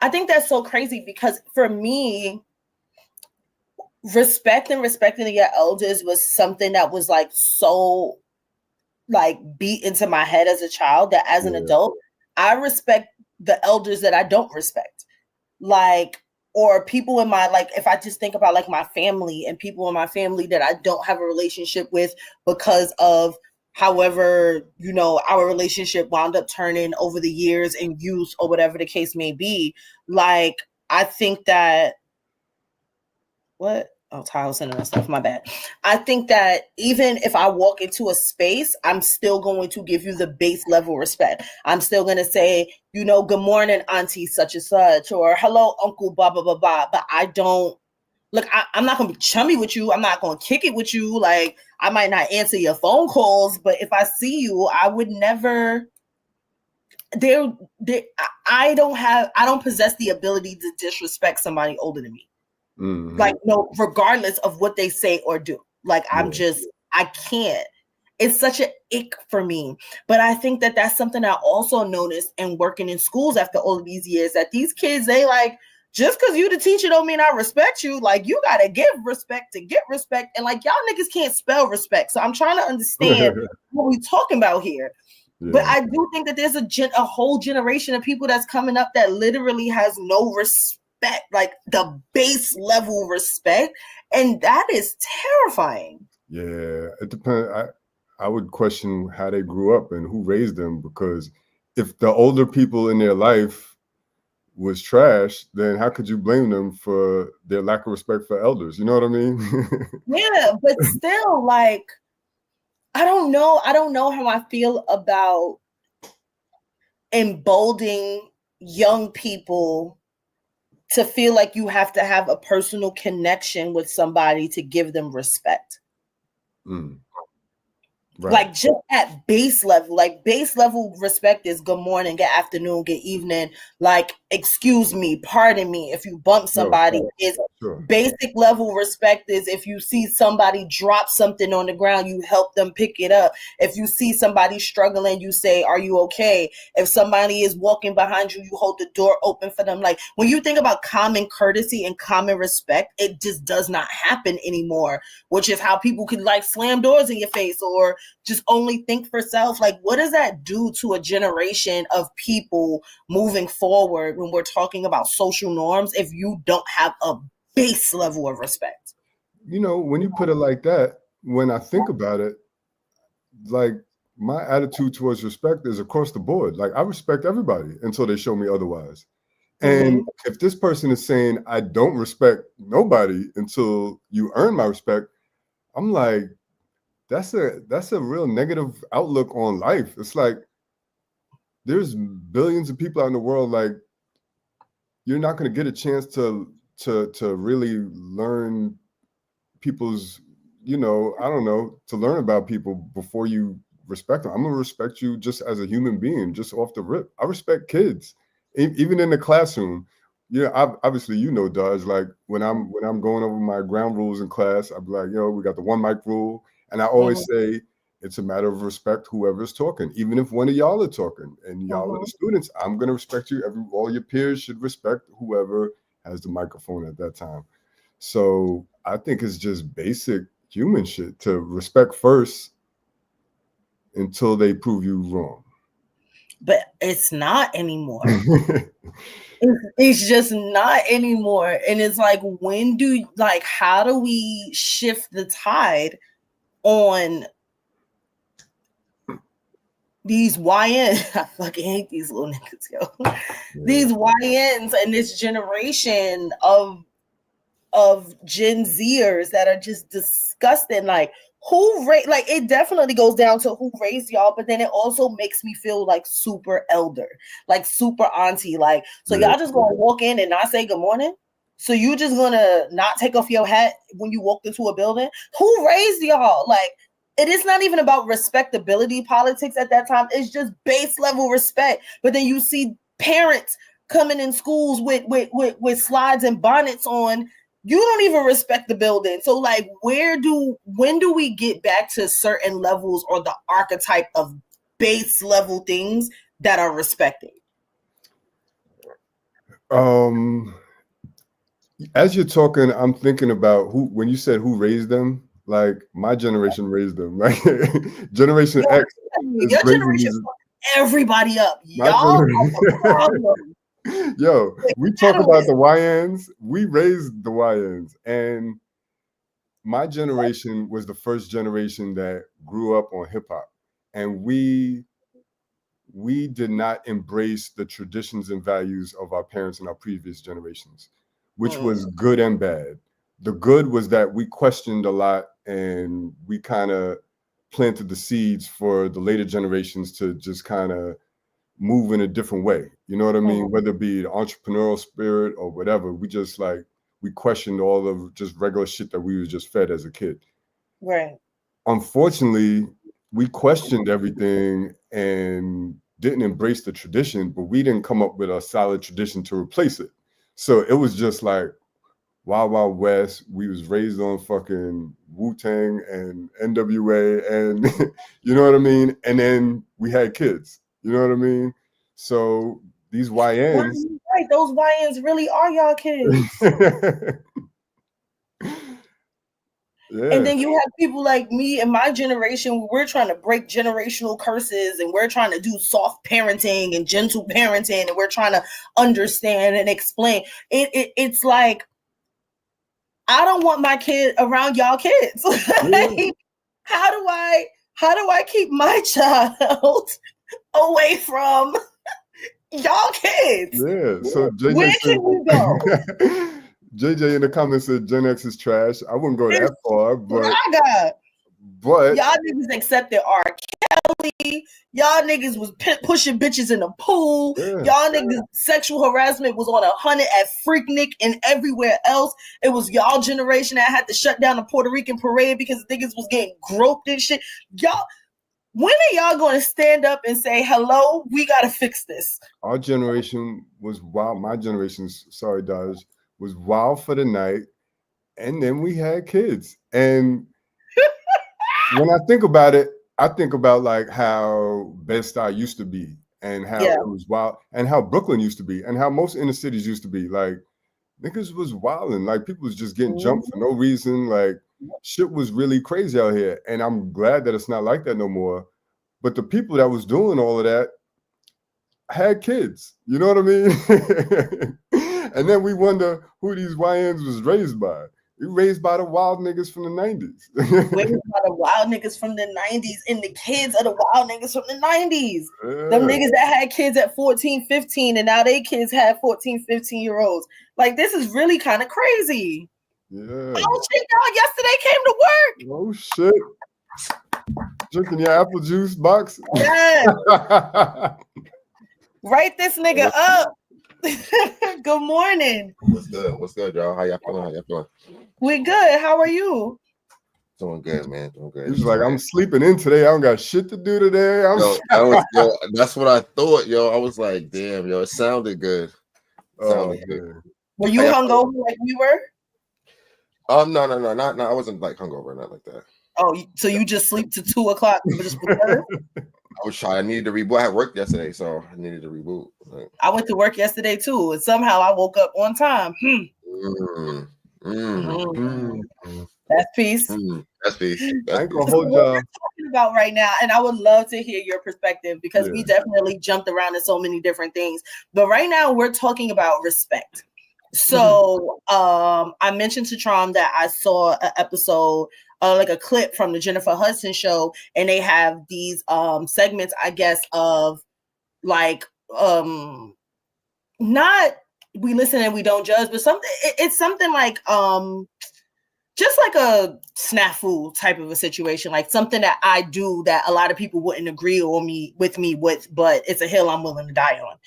I think that's so crazy because for me, respecting your elders was something that was like so like beat into my head as a child that as an adult, I respect the elders that I don't respect. Like, or people in my, like, if I just think about like my family and people in my family that I don't have a relationship with because of however, our relationship wound up turning over the years and youth or whatever the case may be. Like, I think that Tahoes sending us stuff. My bad. I think that even if I walk into a space, I'm still going to give you the base level respect. I'm still going to say, good morning, auntie such and such, or hello, uncle, blah, blah, blah, blah. But I don't, look, I'm not going to be chummy with you. I'm not going to kick it with you. Like, I might not answer your phone calls, but if I see you, I would never, I don't possess the ability to disrespect somebody older than me. Like, no, regardless of what they say or do. Like, I can't. It's such an ick for me. But I think that that's something I also noticed in working in schools after all of these years, that these kids, they like, just because you the teacher don't mean I respect you. Like, you got to give respect to get respect. And like, y'all niggas can't spell respect. So I'm trying to understand what we talking about here. Yeah. But I do think that there's a whole generation of people that's coming up that literally has no respect, like the base level respect. And that is terrifying. Yeah, it depends. I would question how they grew up and who raised them, because if the older people in their life was trash, then how could you blame them for their lack of respect for elders? You know what I mean? Yeah, but still, like, I don't know how I feel about emboldening young people to feel like you have to have a personal connection with somebody to give them respect. Right. Like, just at base level, like base level respect is good morning, good afternoon, good evening. Like, excuse me, pardon me if you bump somebody. Basic level respect is if you see somebody drop something on the ground, you help them pick it up. If you see somebody struggling, you say, are you okay? If somebody is walking behind you, you hold the door open for them. Like, when you think about common courtesy and common respect, it just does not happen anymore, which is how people can like slam doors in your face or just only think for self. Like, what does that do to a generation of people moving forward when we're talking about social norms if you don't have a base level of respect? You know, when you put it like that, when I think about it, like, my attitude towards respect is across the board. Like, I respect everybody until they show me otherwise. And if this person is saying I don't respect nobody until you earn my respect, I'm like, that's a real negative outlook on life. It's like, there's billions of people out in the world. Like, you're not going to get a chance to really learn people's, you know, I don't know, to learn about people before you respect them. I'm going to respect you just as a human being, just off the rip. I respect kids, even in the classroom. Yeah, obviously, you know, Dodge, like when I'm going over my ground rules in class, I'd be like, yo, we got the 1 mic rule. And I always say, it's a matter of respect, whoever's talking, even if one of y'all are talking and y'all are the students, I'm going to respect you. All your peers should respect whoever has the microphone at that time. So I think it's just basic human shit to respect first until they prove you wrong. But it's not anymore. It's just not anymore. And it's like, how do we shift the tide on these YNs? I fucking hate these little niggas, yo. Yeah. These YNs and this generation of Gen Zers that are just disgusting. Like, like, it definitely goes down to who raised y'all, but then it also makes me feel like super elder, like super auntie. Like, so y'all just gonna walk in and not say good morning? So you just gonna not take off your hat when you walked into a building? Who raised y'all? Like, it is not even about respectability politics at that time. It's just base level respect. But then you see parents coming in schools with slides and bonnets on. You don't even respect the building. So like, when do we get back to certain levels or the archetype of base level things that are respected? As you're talking, I'm thinking about when you said who raised them, like my generation raised them. Like Generation X. Your generation fucked everybody up. Y'all have a problem. Yo, we talk about the YNs. We raised the YNs, and my generation was the first generation that grew up on hip hop, and we did not embrace the traditions and values of our parents and our previous generations, which was good and bad. The good was that we questioned a lot, and we kind of planted the seeds for the later generations to just kind of move in a different way. You know what I mean? Whether it be the entrepreneurial spirit or whatever, we questioned all of just regular shit that we was just fed as a kid. Right. Unfortunately, we questioned everything and didn't embrace the tradition, but we didn't come up with a solid tradition to replace it. So it was just like, Wild Wild West. We was raised on fucking Wu-Tang and NWA and you know what I mean? And then we had kids. You know what I mean? So these YNs. Right, those YNs really are y'all kids. Yeah. And then you have people like me and my generation, we're trying to break generational curses and we're trying to do soft parenting and gentle parenting and we're trying to understand and explain. It's like, I don't want my kid around y'all kids. Like, how do I keep my child away from y'all kids? Yeah. So JJ Where can we go? JJ in the comments said Gen X is trash. I wouldn't go that far, but y'all niggas accepted R. Kelly. Y'all niggas was pushing bitches in the pool. Y'all niggas sexual harassment was on 100 at Freaknik and everywhere else. It was y'all generation that had to shut down the Puerto Rican parade because niggas was getting groped and shit. Y'all, when are y'all going to stand up and say, hello, we got to fix this? Our generation was wild. My generation's, sorry, Dodge, was wild for the night. And then we had kids. And when I think about it, I think about like how Bed-Stuy used to be and how it was wild and how Brooklyn used to be and how most inner cities used to be. Like niggas was wilding. Like people was just getting jumped for no reason. Like shit was really crazy out here. And I'm glad that it's not like that no more. But the people that was doing all of that had kids. You know what I mean? And then we wonder who these YNs was raised by. We raised by the wild niggas from the 90s. Raised by the wild niggas from the 90s and the kids of the wild niggas from the 90s. Them niggas that had kids at 14, 15 and now they kids have 14, 15-year-olds. Like, this is really kind of crazy. Yeah. Oh shit, y'all yesterday came to work. Oh shit. Drinking your apple juice box? Yes. Write this nigga up. Good morning. What's good? What's good, y'all? How y'all feeling? We good. How are you? Doing good, man. Doing good. He's like, I'm sleeping in today. I don't got shit to do today. That's what I thought, yo. I was like, damn, yo, it sounded good. Good. Were you hungover like we were? No, not. I wasn't like hungover, not like that. Oh, so you just sleep to 2 o'clock? Just I was trying. I needed to reboot. I had work yesterday, so I needed to reboot. Like, I went to work yesterday too, and somehow I woke up on time. That's peace. That's peace. I ain't gonna hold y'all. What we're talking about right now, and I would love to hear your perspective because we definitely jumped around in so many different things. But right now, we're talking about respect. So I mentioned to Trom that I saw an episode, like a clip from the Jennifer Hudson show, and they have these segments, I guess, of like not we listen and we don't judge, but something it's something like just like a snafu type of a situation, like something that I do that a lot of people wouldn't agree with me, but it's a hill I'm willing to die on.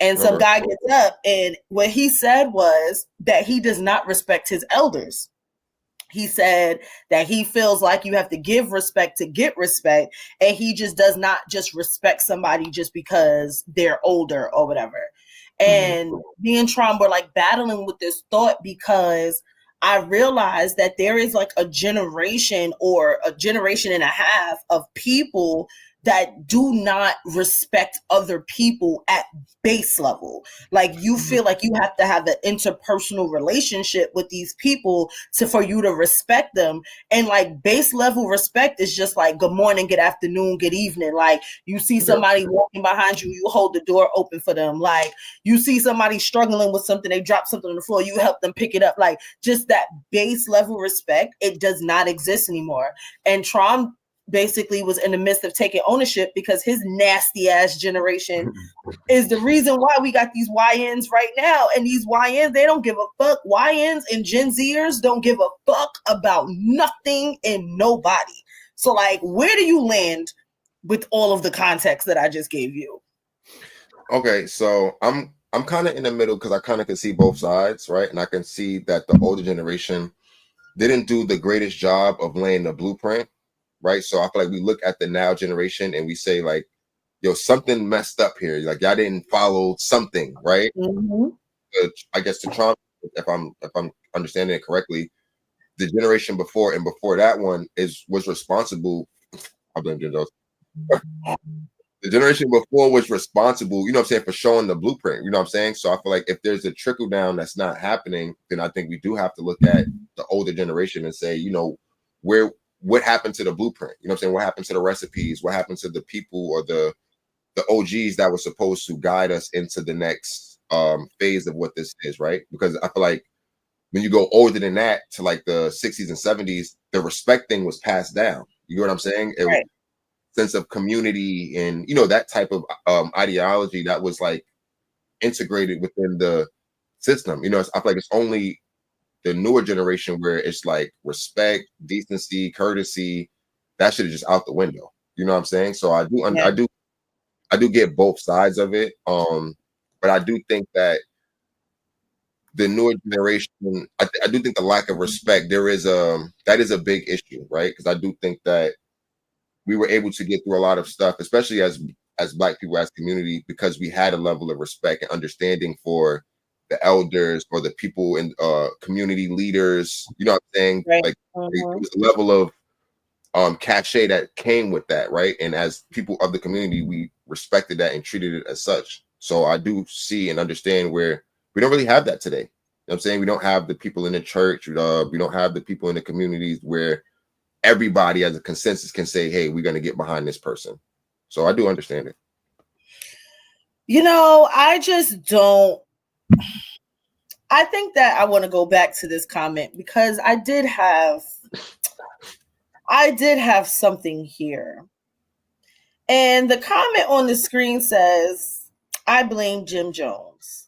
And some guy gets up, and what he said was that he does not respect his elders. He said that he feels like you have to give respect to get respect, and he just does not just respect somebody just because they're older or whatever. And me and Trom were like battling with this thought because I realized that there is like a generation or a generation and a half of people that do not respect other people at base level. Like you feel like you have to have an interpersonal relationship with these people for you to respect them. And like base level respect is just like good morning, good afternoon, good evening. Like you see somebody walking behind you, you hold the door open for them. Like you see somebody struggling with something, they drop something on the floor, you help them pick it up. Like just that base level respect, it does not exist anymore. And Trom basically was in the midst of taking ownership because his nasty ass generation is the reason why we got these YNs right now. And these YNs, they don't give a fuck. YNs and Gen Zers don't give a fuck about nothing and nobody. So like, where do you land with all of the context that I just gave you? Okay, so I'm kind of in the middle because I kind of can see both sides, right? And I can see that the older generation didn't do the greatest job of laying the blueprint. Right. So I feel like we look at the now generation and we say like, yo, something messed up here. Like y'all didn't follow something. Right. I guess to Trump if I'm understanding it correctly, the generation before and before that one was responsible. I blame Jim Jones. The generation before was responsible, you know what I'm saying, for showing the blueprint. You know what I'm saying? So I feel like if there's a trickle down that's not happening, then I think we do have to look at the older generation and say, you know, what happened to the blueprint? You know what I'm saying? What happened to the recipes? What happened to the people or the OGs that were supposed to guide us into the next phase of what this is, right? Because I feel like when you go older than that to like the 60s and 70s, the respect thing was passed down. You know what I'm saying? It was sense of community and, you know, that type of ideology that was like integrated within the system. You know, I feel like it's only the newer generation where it's like respect, decency, courtesy, that shit is just out the window. You know what I'm saying? So I do get both sides of it. But I do think that the newer generation, I do think the lack of respect, that is a big issue, right? Because I do think that we were able to get through a lot of stuff, especially as Black people, as community, because we had a level of respect and understanding for the elders or the people in community leaders. You know what I'm saying? Right. Like there was a level of cachet that came with that, right? And as people of the community, we respected that and treated it as such. So I do see and understand where we don't really have that today. You know what I'm saying? We don't have the people in the church. We don't have the people in the communities where everybody as a consensus can say, hey, we're going to get behind this person. So I do understand it. You know, I just don't. I think that I want to go back to this comment because I did have something here. And the comment on the screen says, I blame Jim Jones.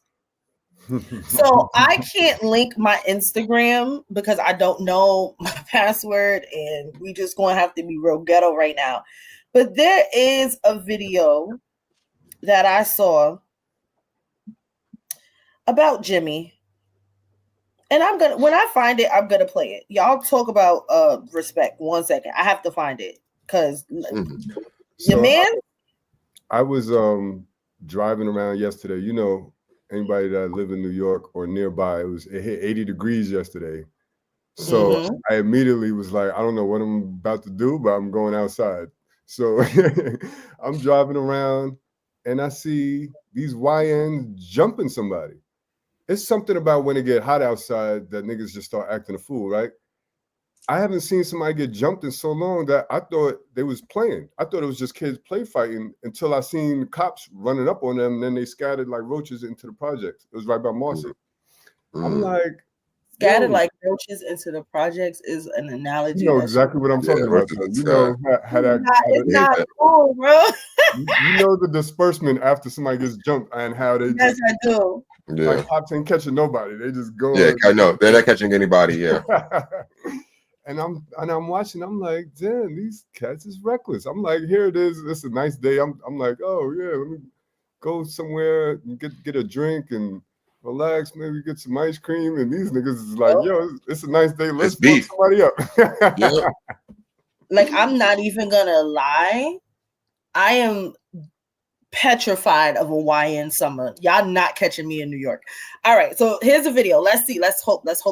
So I can't link my Instagram because I don't know my password and we just going to have to be real ghetto right now. But there is a video that I saw about Jimmy. And when I find it, I'm gonna play it. Y'all talk about respect. 1 second. I have to find it because your man. I was driving around yesterday. You know, anybody that live in New York or nearby, it hit 80 degrees yesterday. So I immediately was like, I don't know what I'm about to do, but I'm going outside. So I'm driving around and I see these YNs jumping somebody. It's something about when it get hot outside that niggas just start acting a fool, right? I haven't seen somebody get jumped in so long that I thought they was playing. I thought it was just kids play fighting until I seen cops running up on them and then they scattered like roaches into the projects. It was right by Marcy. I'm like, scattered like roaches into the projects is an analogy. You know exactly what I'm talking about. You know how that it's not cool, bro. You know the disbursement after somebody gets jumped and how they yes, I do. Like cops ain't catching nobody. They just go. Yeah, I know. They're not catching anybody. Yeah. And I'm watching. I'm like, damn, these cats is reckless. I'm like, here it is. It's a nice day. I'm like, oh yeah, let me go somewhere and get a drink and relax. Maybe get some ice cream. And these niggas is like, yo, it's a nice day. Let's fuck somebody up. Yeah. Like, I'm not even gonna lie. I am petrified of a YN summer. Y'all not catching me in New York. All right, so here's a video. Let's see. Let's hope this.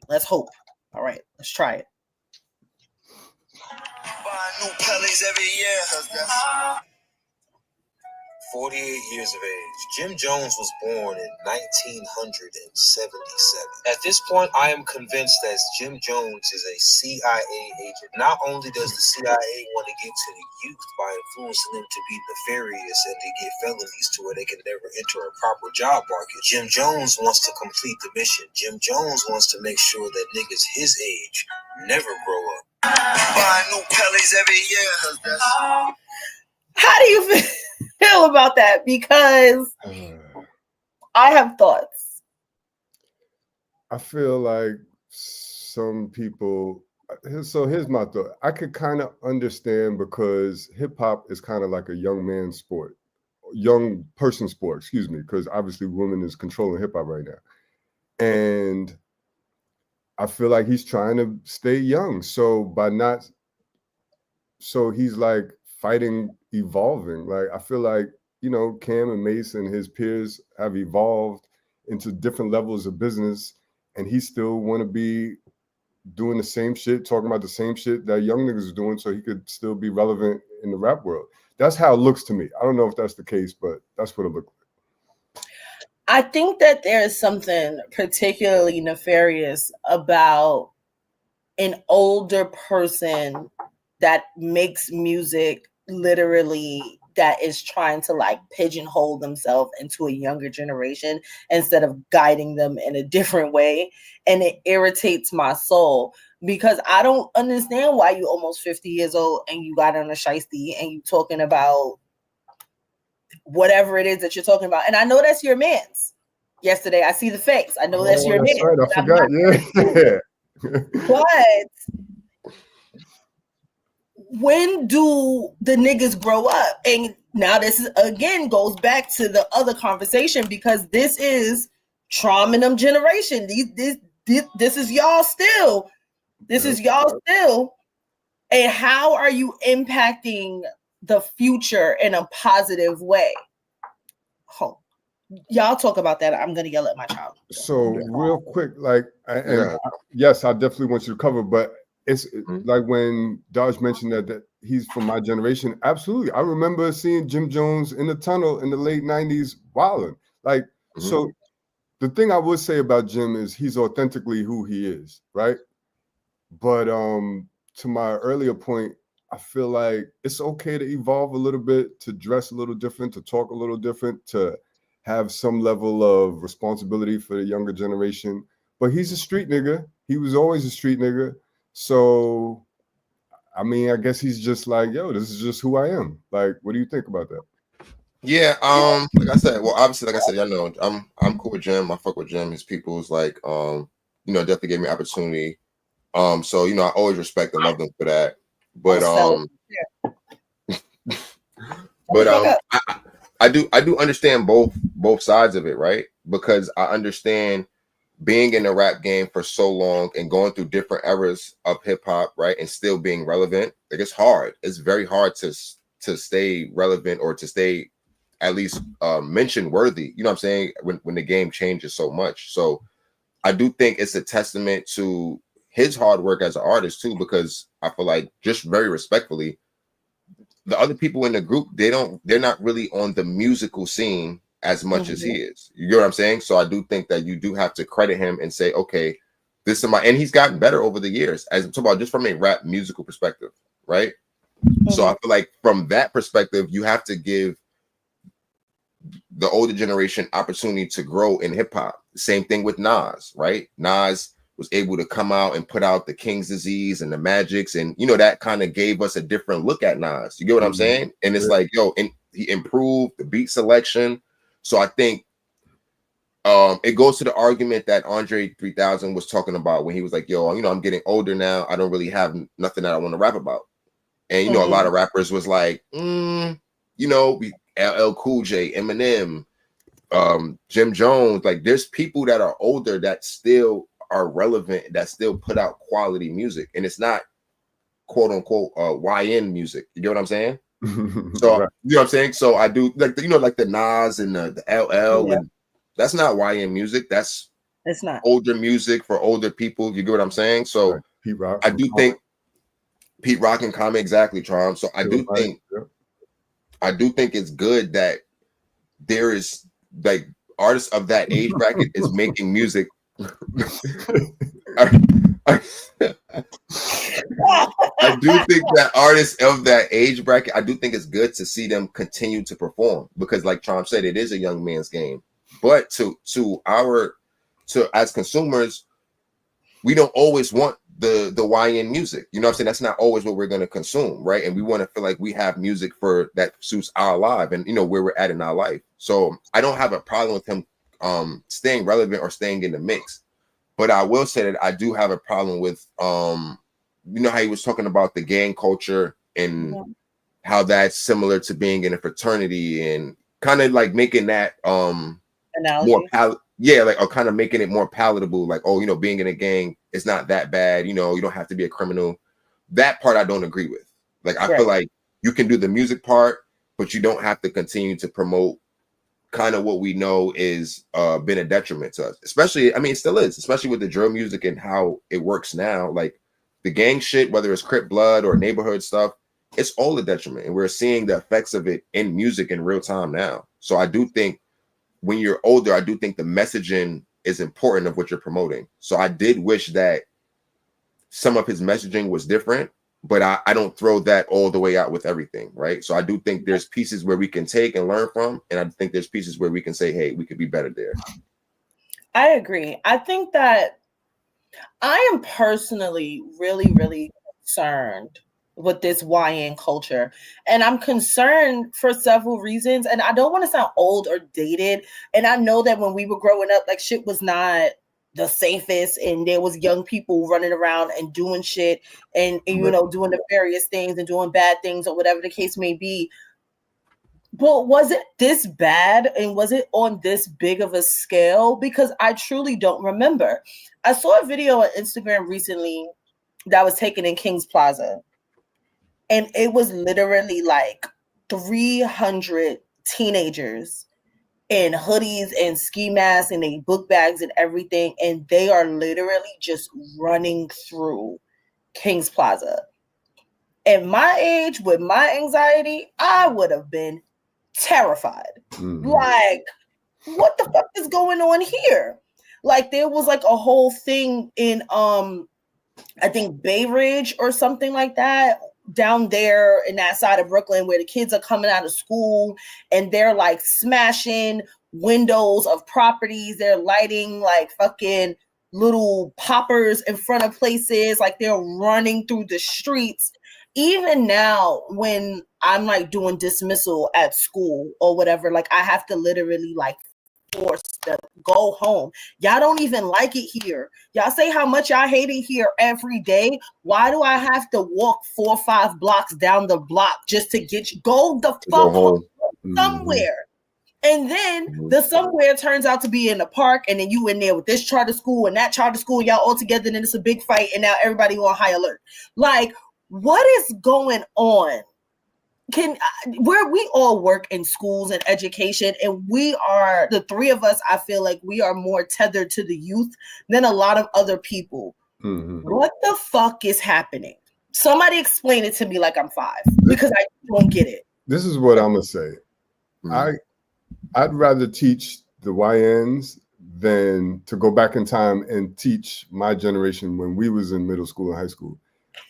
Let's hope. All right, let's try it. Buy new Pellies every year. 48 years of age. Jim Jones was born in 1977. At this point, I am convinced that Jim Jones is a CIA agent. Not only does the CIA want to get to the youth by influencing them to be nefarious and to get felonies to where they can never enter a proper job market, Jim Jones wants to complete the mission. Jim Jones wants to make sure that niggas his age never grow up. Buy new Pellies every year. How do you feel about that? Because I have thoughts. I feel like some people. So here's my thought. I could kind of understand because hip hop is kind of like a young man's sport, young person sport. Excuse me, because obviously women is controlling hip hop right now, and I feel like he's trying to stay young. So he's like fighting, evolving. Like I feel like, you know, Cam and Mace and his peers have evolved into different levels of business, and he still want to be doing the same shit, talking about the same shit that young niggas is doing, so he could still be relevant in the rap world. That's how it looks to me. I don't know if that's the case, but that's what it looks like. I think that there is something particularly nefarious about an older person that makes music literally that is trying to like pigeonhole themselves into a younger generation instead of guiding them in a different way. And it irritates my soul because I don't understand why you almost 50 years old and you got on a shiesty and you talking about whatever it is that you're talking about. And I know that's your man's. Yesterday, I see the face. I know that's your That's man. right. I forgot. Yeah. But when do the niggas grow up? And now this is, again goes back to the other conversation because this is trauma generation. This is y'all still. This is y'all still. And how are you impacting the future in a positive way? Oh, y'all talk about that. I'm gonna yell at my child. So real quick, like, yes, I definitely want you to cover, but it's like when Dodge mentioned that he's from my generation. Absolutely, I remember seeing Jim Jones in the tunnel in the late '90s, wilding. Like, so the thing I would say about Jim is he's authentically who he is, right? But to my earlier point, I feel like it's okay to evolve a little bit, to dress a little different, to talk a little different, to have some level of responsibility for the younger generation. But he's a street nigga. He was always a street nigga. So, I mean, I guess he's just like, yo, this is just who I am. Like, what do you think about that? Yeah, like I said, well, obviously, like I said, y'all know, I'm cool with Jim. I fuck with Jim. His people's like, definitely gave me opportunity. So, I always respect and love them for that. But, I do understand both sides of it, right? Because I understand being in the rap game for so long and going through different eras of hip hop, right, and still being relevant. Like, it's hard. It's very hard to stay relevant or to stay at least mention worthy. You know what I'm saying? When the game changes so much. So I do think it's a testament to his hard work as an artist too, because I feel like, just very respectfully, the other people in the group, they're not really on the musical scene as much as he is. You get what I'm saying? So I do think that you do have to credit him and say, okay, this is and he's gotten better over the years, as I'm talking about just from a rap musical perspective, right? So I feel like from that perspective, you have to give the older generation opportunity to grow in hip hop. Same thing with Nas, right? Nas was able to come out and put out the King's Disease and the Magics, and that kind of gave us a different look at Nas. You get what I'm saying? And it's like, yo, and he improved the beat selection. So I think it goes to the argument that Andre 3000 was talking about when he was like, yo, I'm getting older now. I don't really have nothing that I want to rap about. And a lot of rappers was like, LL Cool J, Eminem, Jim Jones. Like, there's people that are older that still are relevant, that still put out quality music, and it's not quote unquote YN music. You get what I'm saying? So right. You know what I'm saying? So I do like like the Nas and the LL, and that's not YN music. It's not older music for older people. You get what I'm saying? So right. Pete Rock, I do think Pete Rock and Common, exactly, Charm. So I do think it's good that there is like artists of that age bracket is making music. I do think that artists of that age bracket, I do think it's good to see them continue to perform, because like Charm said, it is a young man's game. But to as consumers, we don't always want the YN music. You know what I'm saying? That's not always what we're going to consume, right? And we want to feel like we have music for that suits our life and where we're at in our life. So I don't have a problem with him staying relevant or staying in the mix. But I will say that I do have a problem with how he was talking about the gang culture and how that's similar to being in a fraternity, and kind of like making that more or kind of making it more palatable, like, being in a gang is not that bad, you don't have to be a criminal. That part I don't agree with. Like, I feel like you can do the music part, but you don't have to continue to promote kind of what we know is been a detriment to us, especially, I mean, it still is, especially with the drill music and how it works now. Like the gang shit, whether it's Crip blood or neighborhood stuff, it's all a detriment, and we're seeing the effects of it in music in real time now. So I do think when you're older, I do think the messaging is important of what you're promoting. So I did wish that some of his messaging was different, but I don't throw that all the way out with everything, right? So I do think there's pieces where we can take and learn from, and I think there's pieces where we can say, hey, we could be better there. I agree. I think that I am personally really, really concerned with this YN culture. And I'm concerned for several reasons. And I don't want to sound old or dated. And I know that when we were growing up, like shit was not the safest, and there was young people running around and doing shit and you know, doing the various things and doing bad things or whatever the case may be. But was it this bad, and was it on this big of a scale? Because I truly don't remember. I saw a video on Instagram recently that was taken in King's Plaza, and it was literally like 300 teenagers in hoodies and ski masks and they book bags and everything, and they are literally just running through King's Plaza. At my age, with my anxiety, I would have been terrified. Like, what the fuck is going on here? Like, there was like a whole thing in I think Bay Ridge or something like that, down there in that side of Brooklyn, where the kids are coming out of school and they're like smashing windows of properties. They're lighting like fucking little poppers in front of places. Like, they're running through the streets. Even now, when I'm like doing dismissal at school or whatever, like I have to literally like forced to go home. Y'all don't even like it here. Y'all say how much y'all hate it here every day. Why do I have to walk 4 or 5 blocks down the block just to get you? Go the fuck home somewhere. And then the somewhere turns out to be in the park, and then you in there with this charter school and that charter school, y'all all together, and it's a big fight, and now everybody on high alert. Like, what is going on? Where we all work in schools and education, and we are, the three of us, I feel like we are more tethered to the youth than a lot of other people. What the fuck is happening? Somebody explain it to me like I'm 5, because I don't get it. This is what I'm gonna say. I'd rather teach the YNs than to go back in time and teach my generation when we was in middle school and high school.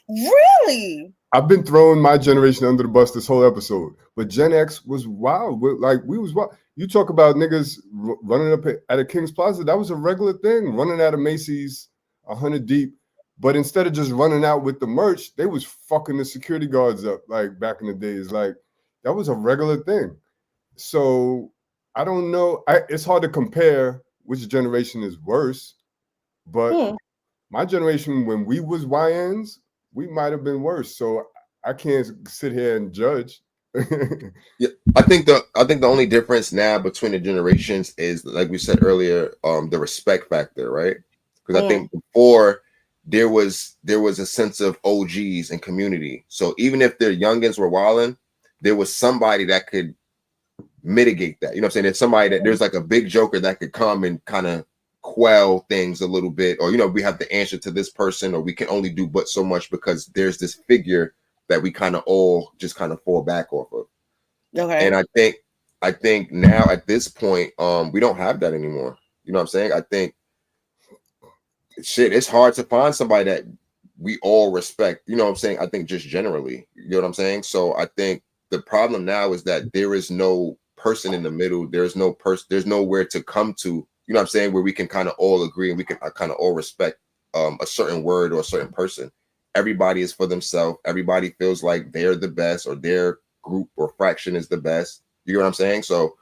Really? I've been throwing my generation under the bus this whole episode, but Gen X was wild. Like, we was wild. You talk about niggas running up at a King's Plaza. That was a regular thing, running out of Macy's 100 deep. But instead of just running out with the merch, they was fucking the security guards up, like back in the days. Like, that was a regular thing. So I don't know. It's hard to compare which generation is worse, but my generation, when we was YNs, we might have been worse. So I can't sit here and judge. Yeah, I think the only difference now between the generations is, like we said earlier, the respect factor, right? Because I think before there was a sense of OGs and community. So even if their youngins were wilding, there was somebody that could mitigate that. You know what I'm saying? There's somebody that there's like a big joker that could come and kind of quell things a little bit, or, you know, we have the answer to this person, or we can only do but so much because there's this figure that we kind of all just kind of fall back off of. Okay. And I think now at this point, we don't have that anymore. You know what I'm saying? I think it's hard to find somebody that we all respect. You know what I'm saying? I think just generally, you know what I'm saying? So I think the problem now is that there is no person in the middle. There's nowhere to come to. You know what I'm saying? Where we can kind of all agree and we can kind of all respect a certain word or a certain person. Everybody is for themselves. Everybody feels like they're the best, or their group or fraction is the best. You know what I'm saying? So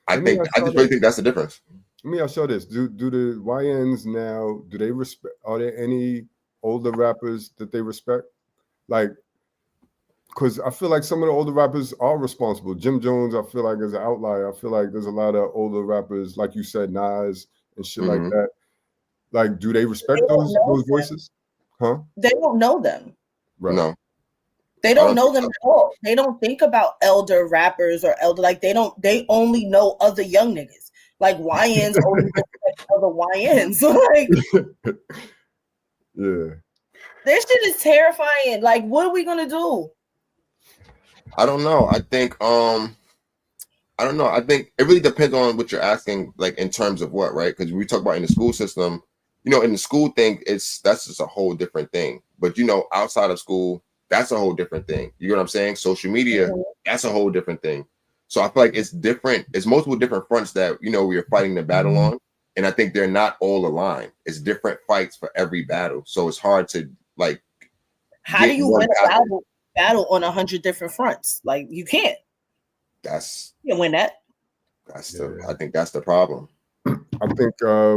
I just really think that's the difference. Let me ask you this. Do the YNs now, do they respect, are there any older rappers that they respect? Like, because I feel like some of the older rappers are responsible. Jim Jones, I feel like, is an outlier. I feel like there's a lot of older rappers, like you said, Nas and shit like that. Like, do they respect those voices? Huh? They don't know them. Right. No. They don't know them at all. They don't think about elder rappers or elder, like they only know other young niggas. Like YNs only respect other YNs. Like, yeah. this shit is terrifying. Like, what are we gonna do? I don't know. I think I don't know. I think it really depends on what you're asking, like in terms of what, right? Because we talk about in the school system, you know, in the school thing, that's just a whole different thing. But you know, outside of school, that's a whole different thing. You know what I'm saying? Social media, that's a whole different thing. So I feel like it's different. It's multiple different fronts that, you know, we are fighting the battle on. And I think they're not all aligned. It's different fights for every battle. So it's hard to like. How do you win a battle on 100 different fronts? Like, you can't. You can win that. I think that's the problem. I think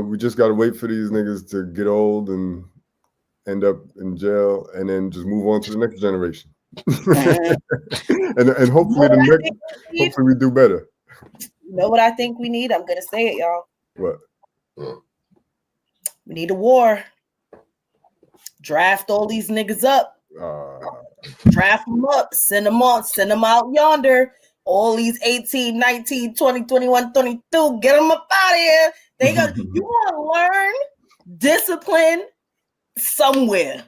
we just got to wait for these niggas to get old and end up in jail, and then just move on to the next generation. and hopefully hopefully we do better. You know what I think we need? I'm gonna say it, y'all. What? We need a war. Draft all these niggas up. Draft them up. Send them on. Send them out yonder. All these 18, 19, 20, 21, 22. Get them up out of here. They got. You want to learn discipline somewhere.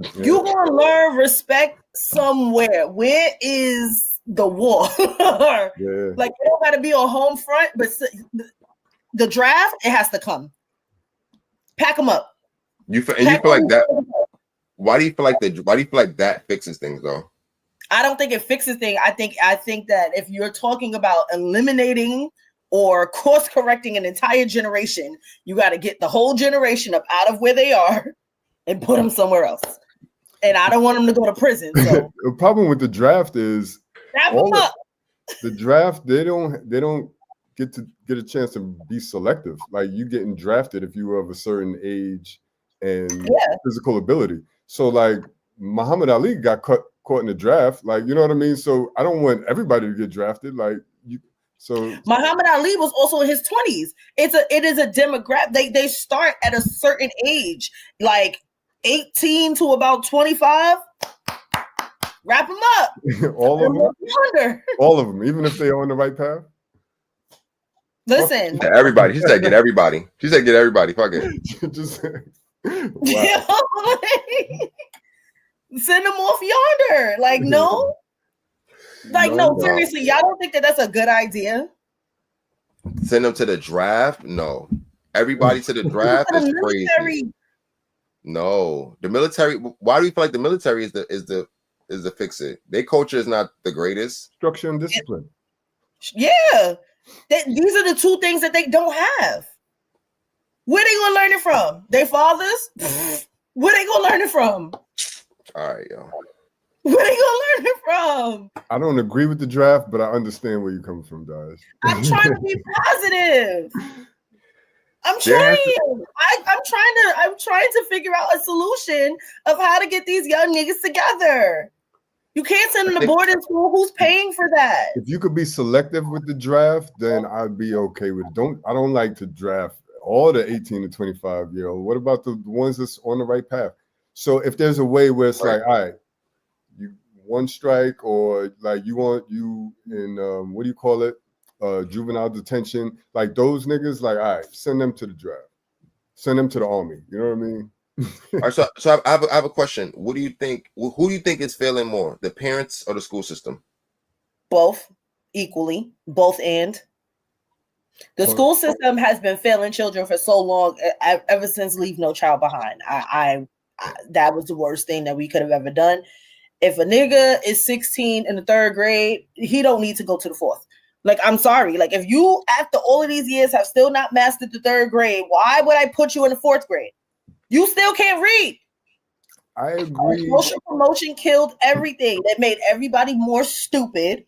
Yeah. You gonna learn respect somewhere. Where is the war? Yeah. Like, you don't gotta be on home front, but the draft, it has to come. Pack them up. You feel like that. Why do you feel like that fixes things though? I don't think it fixes things. I think that if you're talking about eliminating or course correcting an entire generation, you got to get the whole generation up out of where they are and put them somewhere else. And I don't want them to go to prison. So the problem with the draft is the draft, they don't get a chance to be selective. Like, you getting drafted if you are of a certain age and physical ability. So like Muhammad Ali got caught in the draft. Like, you know what I mean? So I don't want everybody to get drafted. Like, so Muhammad Ali was also in his 20s. It is a demographic. They start at a certain age, like 18 to about 25. Wrap them up. All of them, even if they are on the right path. Listen, everybody. She said get everybody. Fuck it. Just wow. Send them off yonder. Like, no. Like, no, seriously, y'all don't think that that's a good idea? Send them to the draft? No. Everybody to the draft is crazy. No. The military, why do you feel like the military is the fix it? Their culture is not the greatest. Structure and discipline. Yeah. These are the two things that they don't have. Where they gonna learn it from? Their fathers? Where they gonna learn it from? All right, yo. Where they gonna learn it from? I don't agree with the draft, but I understand where you come from, guys. I'm trying to be positive. I'm trying. I'm trying to figure out a solution of how to get these young niggas together. You can't send them to boarding school. Who's paying for that? If you could be selective with the draft, then I'd be okay with it. I don't like to draft all the 18 to 25-year-old. What about the ones that's on the right path? So if there's a way where it's like, all right, you one strike, or like you in what do you call it? Juvenile detention, like those niggas, like, all right, send them to the draft. Send them to the army. You know what I mean? All right, so I have a question. What do you think? Who do you think is failing more, the parents or the school system? Both equally, both and. The school system has been failing children for so long, ever since Leave No Child Behind. I that was the worst thing that we could have ever done. If a nigga is 16 in the 3rd grade, he don't need to go to the 4th. Like, I'm sorry. Like, if you, after all of these years, have still not mastered the 3rd grade, why would I put you in the 4th grade? You still can't read. I agree. Social promotion killed everything. That made everybody more stupid.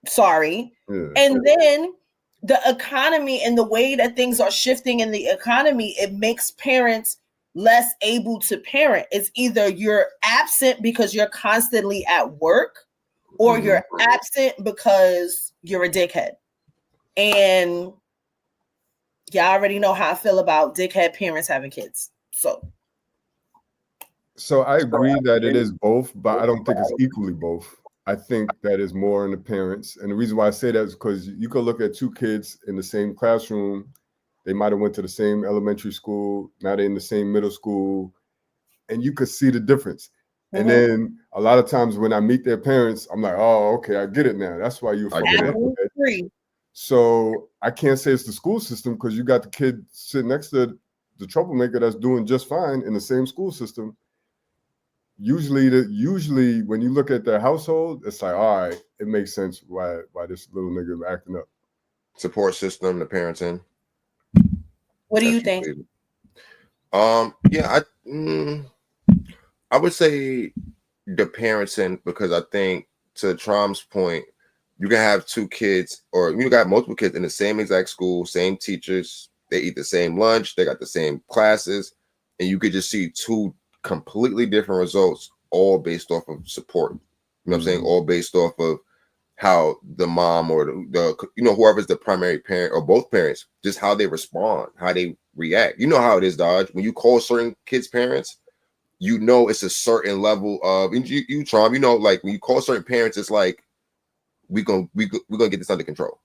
Sorry. Yeah. And then the economy and the way that things are shifting in the economy, it makes parents less able to parent. It's either you're absent because you're constantly at work, or you're absent because you're a dickhead. And y'all already know how I feel about dickhead parents having kids. So So I agree that it is both, but I don't think it's equally both. I think that is more in the parents. And the reason why I say that is because you could look at two kids in the same classroom. They might have went to the same elementary school. Now they're in the same middle school. And you could see the difference. And then a lot of times when I meet their parents, I'm like, oh, okay, I get it now. That's why you're fucking it. So I can't say it's the school system because you got the kid sitting next to the troublemaker that's doing just fine in the same school system. Usually when you look at their household, it's like, all right, it makes sense why this little nigga is acting up. Support system, the parenting. What do you think? Yeah, I would say the parenting, because I think, to Trom's point, you can have two kids, or you got multiple kids in the same exact school, same teachers, they eat the same lunch, they got the same classes, and you could just see two completely different results, all based off of support. You know what I'm saying? All based off of how the mom or the whoever's the primary parent or both parents, just how they respond, how they react. You know how it is, Dodge. When you call certain kids' parents, you know it's a certain level of you Trom. You know, like when you call certain parents, it's like we're gonna get this under control.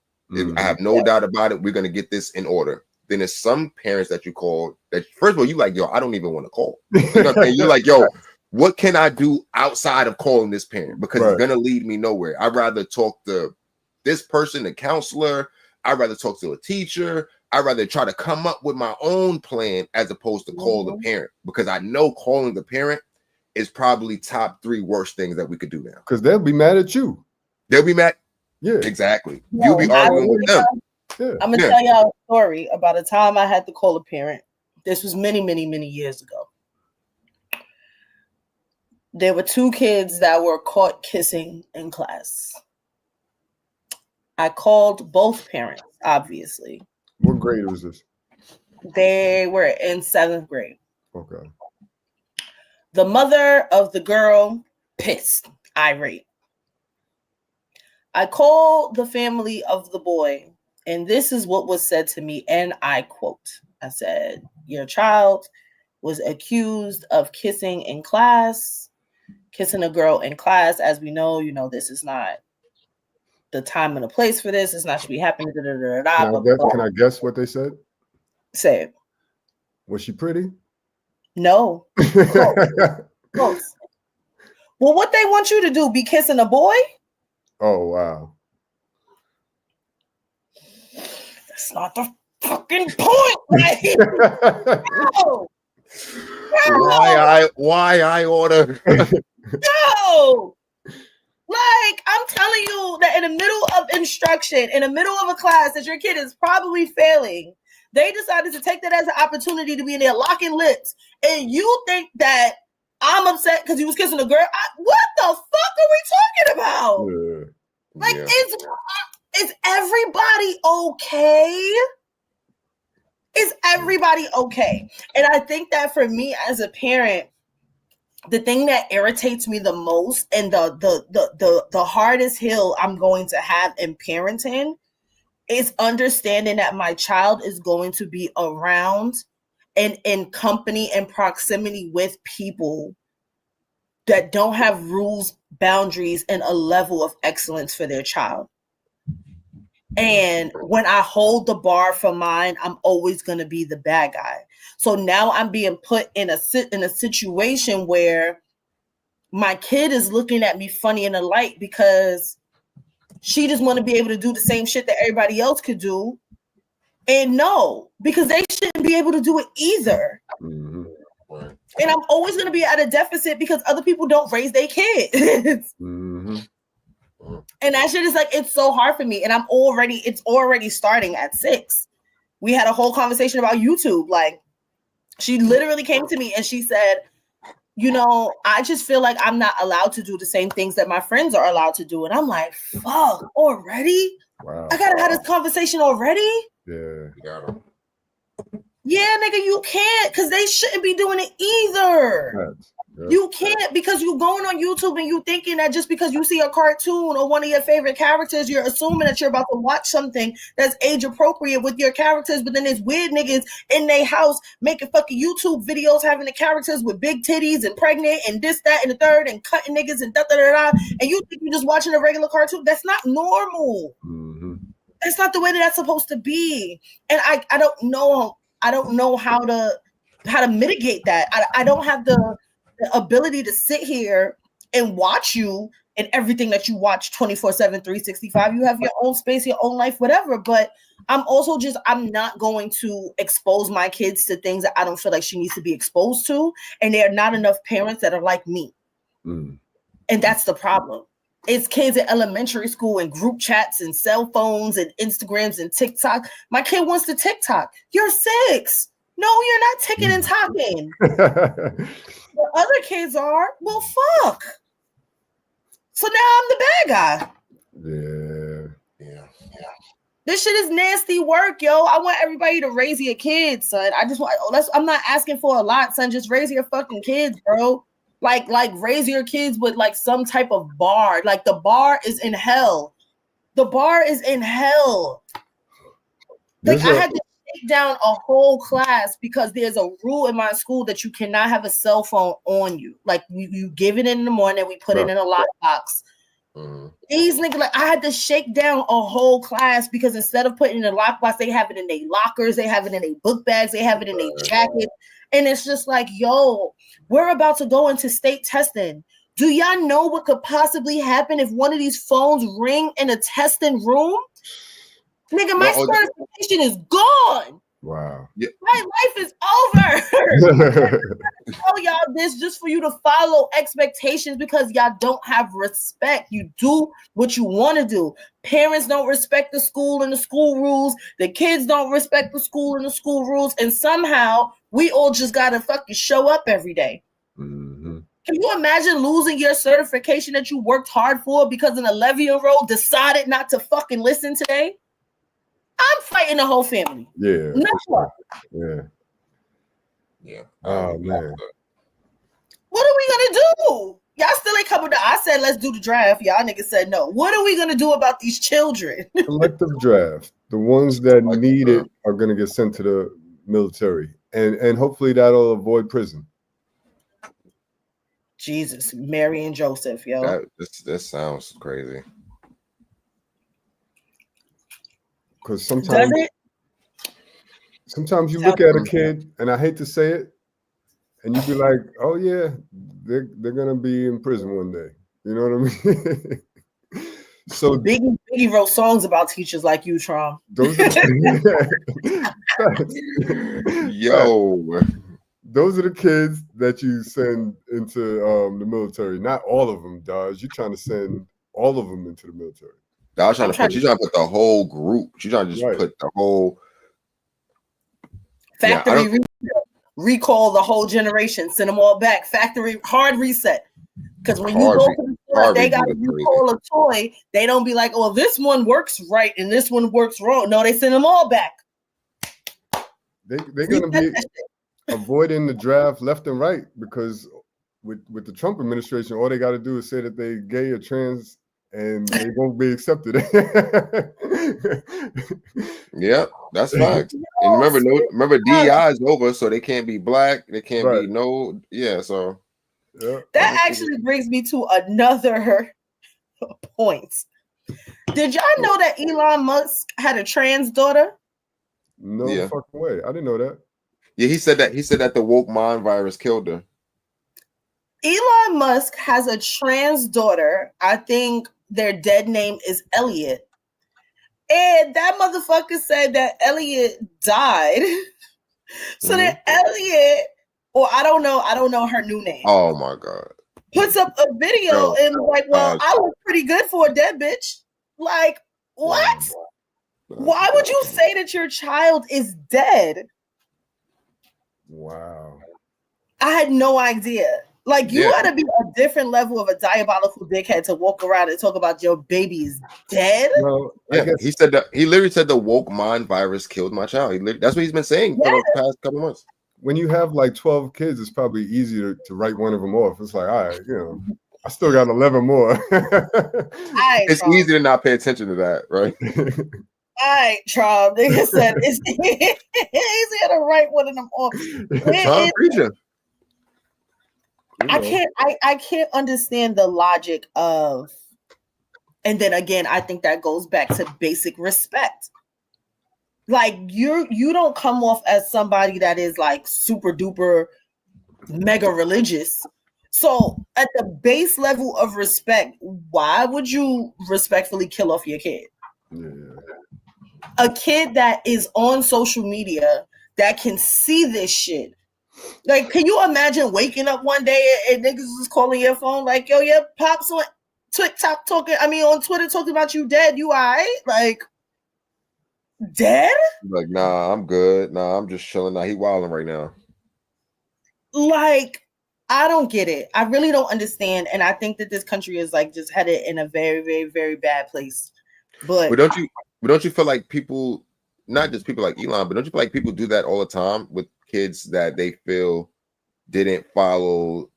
I have no doubt about it. We're gonna get this in order. Then there's some parents that you call that, first of all, you like, yo, I don't even want to call. You know what I'm saying? You're like, yo, what can I do outside of calling this parent? Because it's gonna lead me nowhere. I'd rather talk to this person, the counselor. I'd rather talk to a teacher. I'd rather try to come up with my own plan as opposed to call the parent, because I know calling the parent is probably top 3 worst things that we could do now. Because they'll be mad at you. They'll be mad. Yeah, exactly. You'll be arguing with them. I'm gonna tell y'all a story about a time I had to call a parent. This was many, many, many years ago. There were 2 kids that were caught kissing in class. I called both parents, obviously. What grade was this? They were in 7th grade. Okay. The mother of the girl, pissed, irate. I called the family of the boy, and this is what was said to me, and I quote, I said, your child was accused of kissing in class, kissing a girl in class. As we know, this is not the time and the place for this. It's not should be happening. Can I guess what they said? Say it. Was she pretty? No. Close. Well, what they want you to do, be kissing a boy? Oh, wow. That's not the fucking point, right? No. Why I order? No. Like, I'm telling you that in the middle of instruction, in the middle of a class that your kid is probably failing, they decided to take that as an opportunity to be in there locking lips. And you think that I'm upset because he was kissing a girl? What the fuck are we talking about? Yeah. Like, is everybody okay? Is everybody okay? And I think that for me as a parent, the thing that irritates me the most and the hardest hill I'm going to have in parenting is understanding that my child is going to be around and in company and proximity with people that don't have rules, boundaries, and a level of excellence for their child. And when I hold the bar for mine, I'm always going to be the bad guy. So now I'm being put in a situation where my kid is looking at me funny in the light because she just want to be able to do the same shit that everybody else could do. And no, because they shouldn't be able to do it either. Mm-hmm. And I'm always going to be at a deficit because other people don't raise their kids. Mm-hmm. And that shit is like, it's so hard for me. And it's already starting at 6. We had a whole conversation about YouTube. Like, she literally came to me and she said, I just feel like I'm not allowed to do the same things that my friends are allowed to do. And I'm like, fuck, already? Wow. I gotta have this conversation already? Yeah. Yeah, nigga, you can't, because they shouldn't be doing it either. You can't, because you going on YouTube and you thinking that just because you see a cartoon or one of your favorite characters, you're assuming that you're about to watch something that's age appropriate with your characters. But then there's weird niggas in their house making fucking YouTube videos having the characters with big titties and pregnant and this, that, and the third and cutting niggas and da da da da. And you think you're just watching a regular cartoon? That's not normal. Mm-hmm. That's not the way that that's supposed to be. And I don't know. I don't know how to mitigate that. I don't have the ability to sit here and watch you and everything that you watch 24/7, 365. You have your own space, your own life, whatever. But I'm not going to expose my kids to things that I don't feel like she needs to be exposed to. And there are not enough parents that are like me. And that's the problem. It's kids in elementary school and group chats and cell phones and Instagrams and TikTok. My kid wants to TikTok. You're 6. No, you're not ticking and talking. The other kids are. Well, fuck. So now I'm the bad guy. Yeah. This shit is nasty work, yo. I want everybody to raise your kids, son. I'm not asking for a lot, son. Just raise your fucking kids, bro. Like raise your kids with like some type of bar. Like the bar is in hell. The bar is in hell. Like I had to take down a whole class because there's a rule in my school that you cannot have a cell phone on you. Like you give it in the morning, we put it in a lockbox. These niggas, like I had to shake down a whole class because instead of putting it in a lockbox, they have it in their lockers, they have it in their book bags, they have it in their jackets. And it's just like, yo, we're about to go into state testing. Do y'all know what could possibly happen if one of these phones ring in a testing room? Nigga, my certification is gone. Wow. My life is over. I tell y'all this just for you to follow expectations because y'all don't have respect. You do what you want to do. Parents don't respect the school and the school rules. The kids don't respect the school and the school rules. And somehow we all just got to fucking show up every day. Can you imagine losing your certification that you worked hard for because an 11-year-old decided not to fucking listen today? I'm fighting the whole family. Yeah. No. Yeah. Oh man. What are we gonna do? Y'all still ain't coming to. I said let's do the draft. Y'all niggas said no. What are we gonna do about these children? Collective draft. The ones that need it are gonna get sent to the military, and hopefully that'll avoid prison. Jesus, Mary and Joseph, yo. This sounds crazy. Because sometimes you look at a kid, and I hate to say it, and you be like, "Oh yeah, they're gonna be in prison one day." You know what I mean? So Biggie wrote songs about teachers like you, Trom. Those are those are the kids that you send into the military. Not all of them, dog. You're trying to send all of them into the military. She's trying to put the whole group. She's trying to just put the whole factory recall the whole generation, send them all back. Factory hard reset. Because when you go to the store, they got to recall a toy. They don't be like, "Oh, this one works right and this one works wrong." No, they send them all back. They're gonna be avoiding the draft left and right because with the Trump administration, all they got to do is say that they gay or trans. And they won't be accepted. Yeah, that's facts. And remember, DEI is over, so they can't be black. They can't be So that actually brings me to another point. Did y'all know that Elon Musk had a trans daughter? No fucking way. I didn't know that. Yeah, he said that the woke mind virus killed her. Elon Musk has a trans daughter. I think their dead name is Elliot. And that motherfucker said that Elliot died. So that Elliot, or I don't know her new name. Oh my God. Puts up a video and like, well, I look pretty good for a dead bitch. Like, what? Why would you say that your child is dead? Wow. I had no idea. Like, you gotta be a different level of a diabolical dickhead to walk around and talk about your baby is dead. Well, he said that he literally said the woke mind virus killed my child. That's what he's been saying for the past couple months. when you have like 12 kids, it's probably easier to write one of them off. It's like, all right, I still got 11 more. It's easy to not pay attention to that, right? All right, Trump. Nigga said it's easier to write one of them off. Tom preaching. I can't understand the logic of, and then again, I think that goes back to basic respect. Like you don't come off as somebody that is like super duper mega religious. So at the base level of respect, why would you respectfully kill off your kid? Yeah. A kid that is on social media that can see this shit. Like, can you imagine waking up one day and niggas is calling your phone like, yo, your pops on TikTok on Twitter talking about you dead. You all right? Like, dead? Like, nah, I'm good. Nah, I'm just chilling. Nah, he wilding right now. Like, I don't get it. I really don't understand. And I think that this country is like just headed in a very, very, very bad place. But don't you feel like people, not just people like Elon, but don't you feel like people do that all the time with kids that they feel didn't follow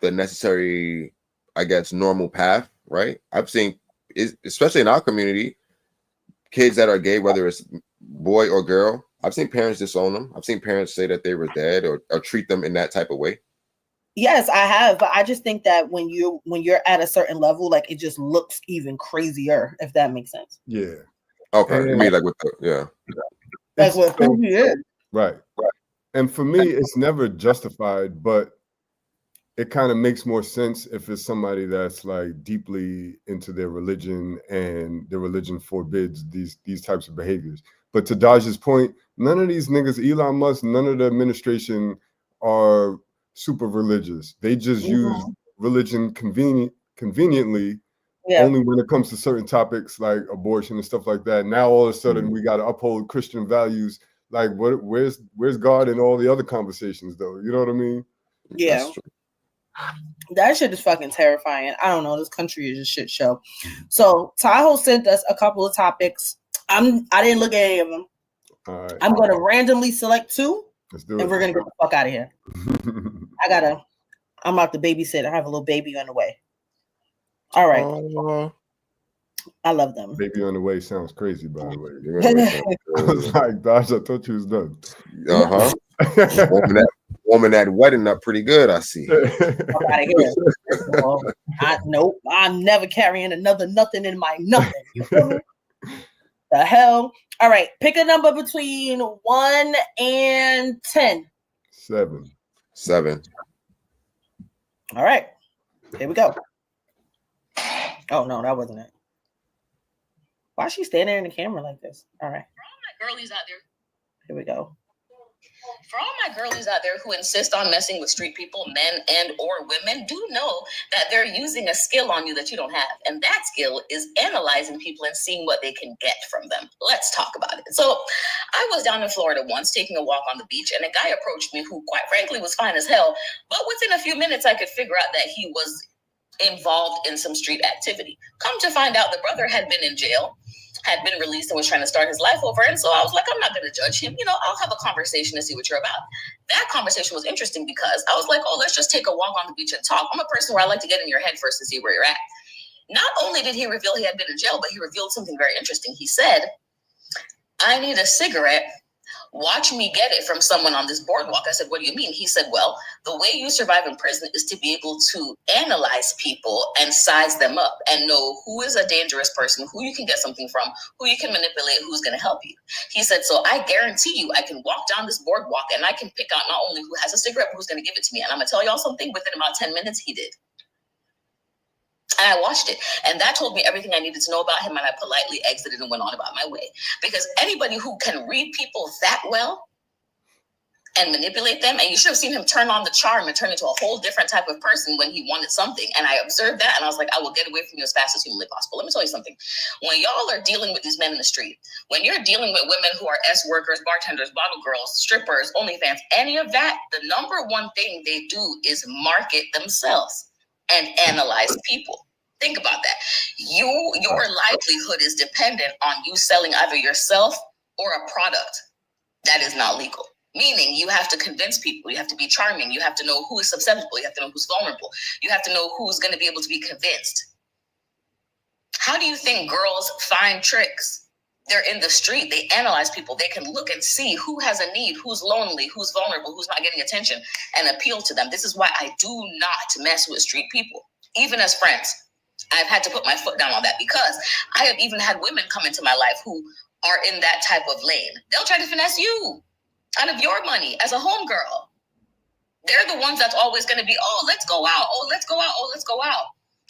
the necessary, I guess, normal path, right? I've seen, especially in our community, kids that are gay, whether it's boy or girl, I've seen parents disown them. I've seen parents say that they were dead or treat them in that type of way. Yes, I have, but I just think that when you're at a certain level, like it just looks even crazier, if that makes sense. Yeah. Okay. You mean like with Like with who he is. Right. And for me, it's never justified, but it kind of makes more sense if it's somebody that's like deeply into their religion and their religion forbids these types of behaviors. But to Daj's point, none of these niggas, Elon Musk, none of the administration are super religious. They just use religion conveniently only when it comes to certain topics like abortion and stuff like that. Now all of a sudden we got to uphold Christian values. Like where's God in all the other conversations though? You know what I mean? Yeah. That shit is fucking terrifying. I don't know. This country is a shit show. So Tahoe sent us a couple of topics. I didn't look at any of them. All right. I'm going to randomly select two. Let's do it. And we're going to get the fuck out of here. I'm about to babysit. I have a little baby on the way. All right. I love them. Baby on the way sounds crazy, by the way. I was like, Daj, I thought you was done. Warming that wedding up pretty good, I see. Fuck out of here. Well, nope. I'm never carrying another nothing in my nothing. You feel me? The hell? All right. Pick a number between 1 and 10. 7. All right. Here we go. Oh, no, that wasn't it. Why is she standing in the camera like this? All right. For all my girlies out there. Here we go. For all my girlies out there who insist on messing with street people, men and or women, do know that they're using a skill on you that you don't have. And that skill is analyzing people and seeing what they can get from them. Let's talk about it. So I was down in Florida once taking a walk on the beach, and a guy approached me who, quite frankly, was fine as hell. But within a few minutes, I could figure out that he was involved in some street activity. Come to find out, the brother had been in jail, had been released, and was trying to start his life over. And so I was like, I'm not going to judge him. I'll have a conversation to see what you're about. That conversation was interesting because I was like, oh, let's just take a walk on the beach and talk. I'm a person where I like to get in your head first to see where you're at. Not only did he reveal he had been in jail, but he revealed something very interesting. He said, I need a cigarette. Watch me get it from someone on this boardwalk. I said, what do you mean? He said, well, the way you survive in prison is to be able to analyze people and size them up and know who is a dangerous person, who you can get something from, who you can manipulate, who's going to help you. He said, so I guarantee you I can walk down this boardwalk and I can pick out not only who has a cigarette, but who's going to give it to me. And I'm going to tell y'all something, within about 10 minutes, he did. And I watched it. And that told me everything I needed to know about him. And I politely exited and went on about my way. Because anybody who can read people that well and manipulate them, and you should have seen him turn on the charm and turn into a whole different type of person when he wanted something. And I observed that and I was like, I will get away from you as fast as humanly possible. Let me tell you something. When y'all are dealing with these men in the street, when you're dealing with women who are S workers, bartenders, bottle girls, strippers, OnlyFans, any of that, the number one thing they do is market themselves and analyze people. Think about that. Your livelihood is dependent on you selling either yourself or a product that is not legal. Meaning you have to convince people, you have to be charming, you have to know who is susceptible, you have to know who's vulnerable, you have to know who's going to be able to be convinced. How do you think girls find tricks? They're in the street, they analyze people, they can look and see who has a need, who's lonely, who's vulnerable, who's not getting attention, and appeal to them. This is why I do not mess with street people, even as friends. I've had to put my foot down on that because I have even had women come into my life who are in that type of lane. They'll try to finesse you out of your money as a homegirl. They're the ones that's always going to be, oh, let's go out. Oh, let's go out. Oh, let's go out.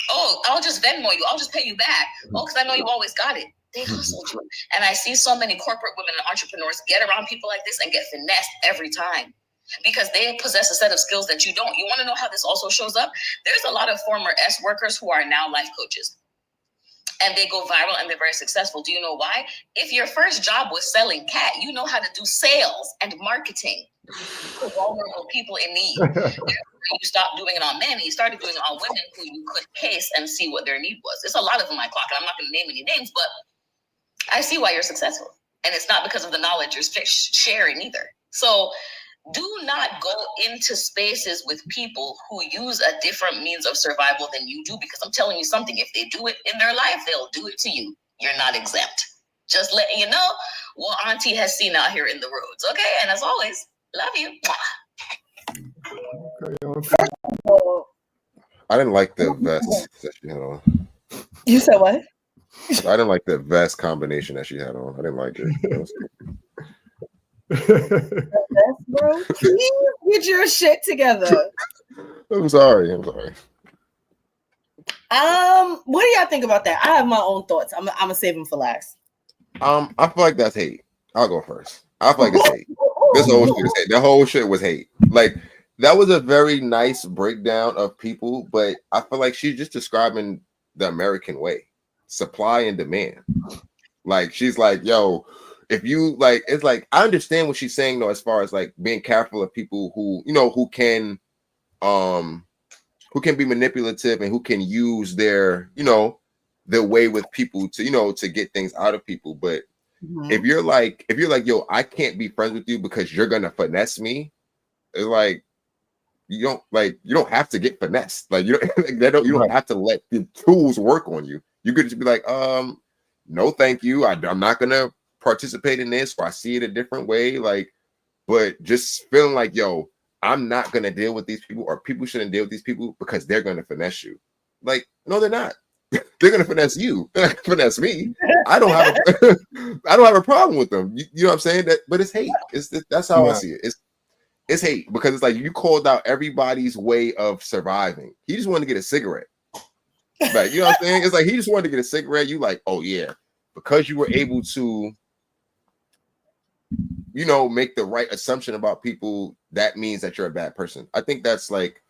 Oh, I'll just Venmo you. I'll just pay you back. Oh, because I know you always got it. They hustled you. And I see so many corporate women and entrepreneurs get around people like this and get finessed every time because they possess a set of skills that you don't. You want to know how this also shows up? There's a lot of former S workers who are now life coaches. And they go viral and they're very successful. Do you know why? If your first job was selling cat, you know how to do sales and marketing for vulnerable people in need. You stopped doing it on men and you started doing it on women who you could case and see what their need was. There's a lot of them I clock, and I'm not going to name any names, but I see why you're successful. And it's not because of the knowledge you're sharing either. So do not go into spaces with people who use a different means of survival than you do, because I'm telling you something, if they do it in their life, they'll do it to you. You're not exempt. Just letting you know what Auntie has seen out here in the roads. Okay, and as always, love you. I didn't like the vest that she had on. You said what? I didn't like the vest combination that she had on. I didn't like it. Bro, please get your shit together. I'm sorry. What do y'all think about that? I have my own thoughts. I'm gonna save them for last. I feel like that's hate. I'll go first. I feel like it's hate. This whole shit is hate. The whole shit was hate. Like, that was a very nice breakdown of people, but I feel like she's just describing the American way, supply and demand. Like, she's like, yo, if you like, it's like, I understand what she's saying though, as far as like being careful of people who, you know, who can be manipulative and who can use their, you know, their way with people to, you know, to get things out of people. But if you're like, yo, I can't be friends with you because you're gonna finesse me, it's like, you don't have to get finessed. Like, you don't have to let the tools work on you. You could just be like, no, thank you. I'm not gonna participate in this, or I see it a different way. Like, but just feeling like, yo, I'm not gonna deal with these people, or people shouldn't deal with these people because they're gonna finesse you. Like, no, they're not. They're gonna finesse you. They're not gonna finesse me. I don't have a problem with them. You know what I'm saying? But it's hate. That's how I see it. It's hate because it's like you called out everybody's way of surviving. He just wanted to get a cigarette. Like, you know what I'm saying? It's like he just wanted to get a cigarette. You like, oh yeah, because you were able to, you know, make the right assumption about people, that means that you're a bad person. I think that's like,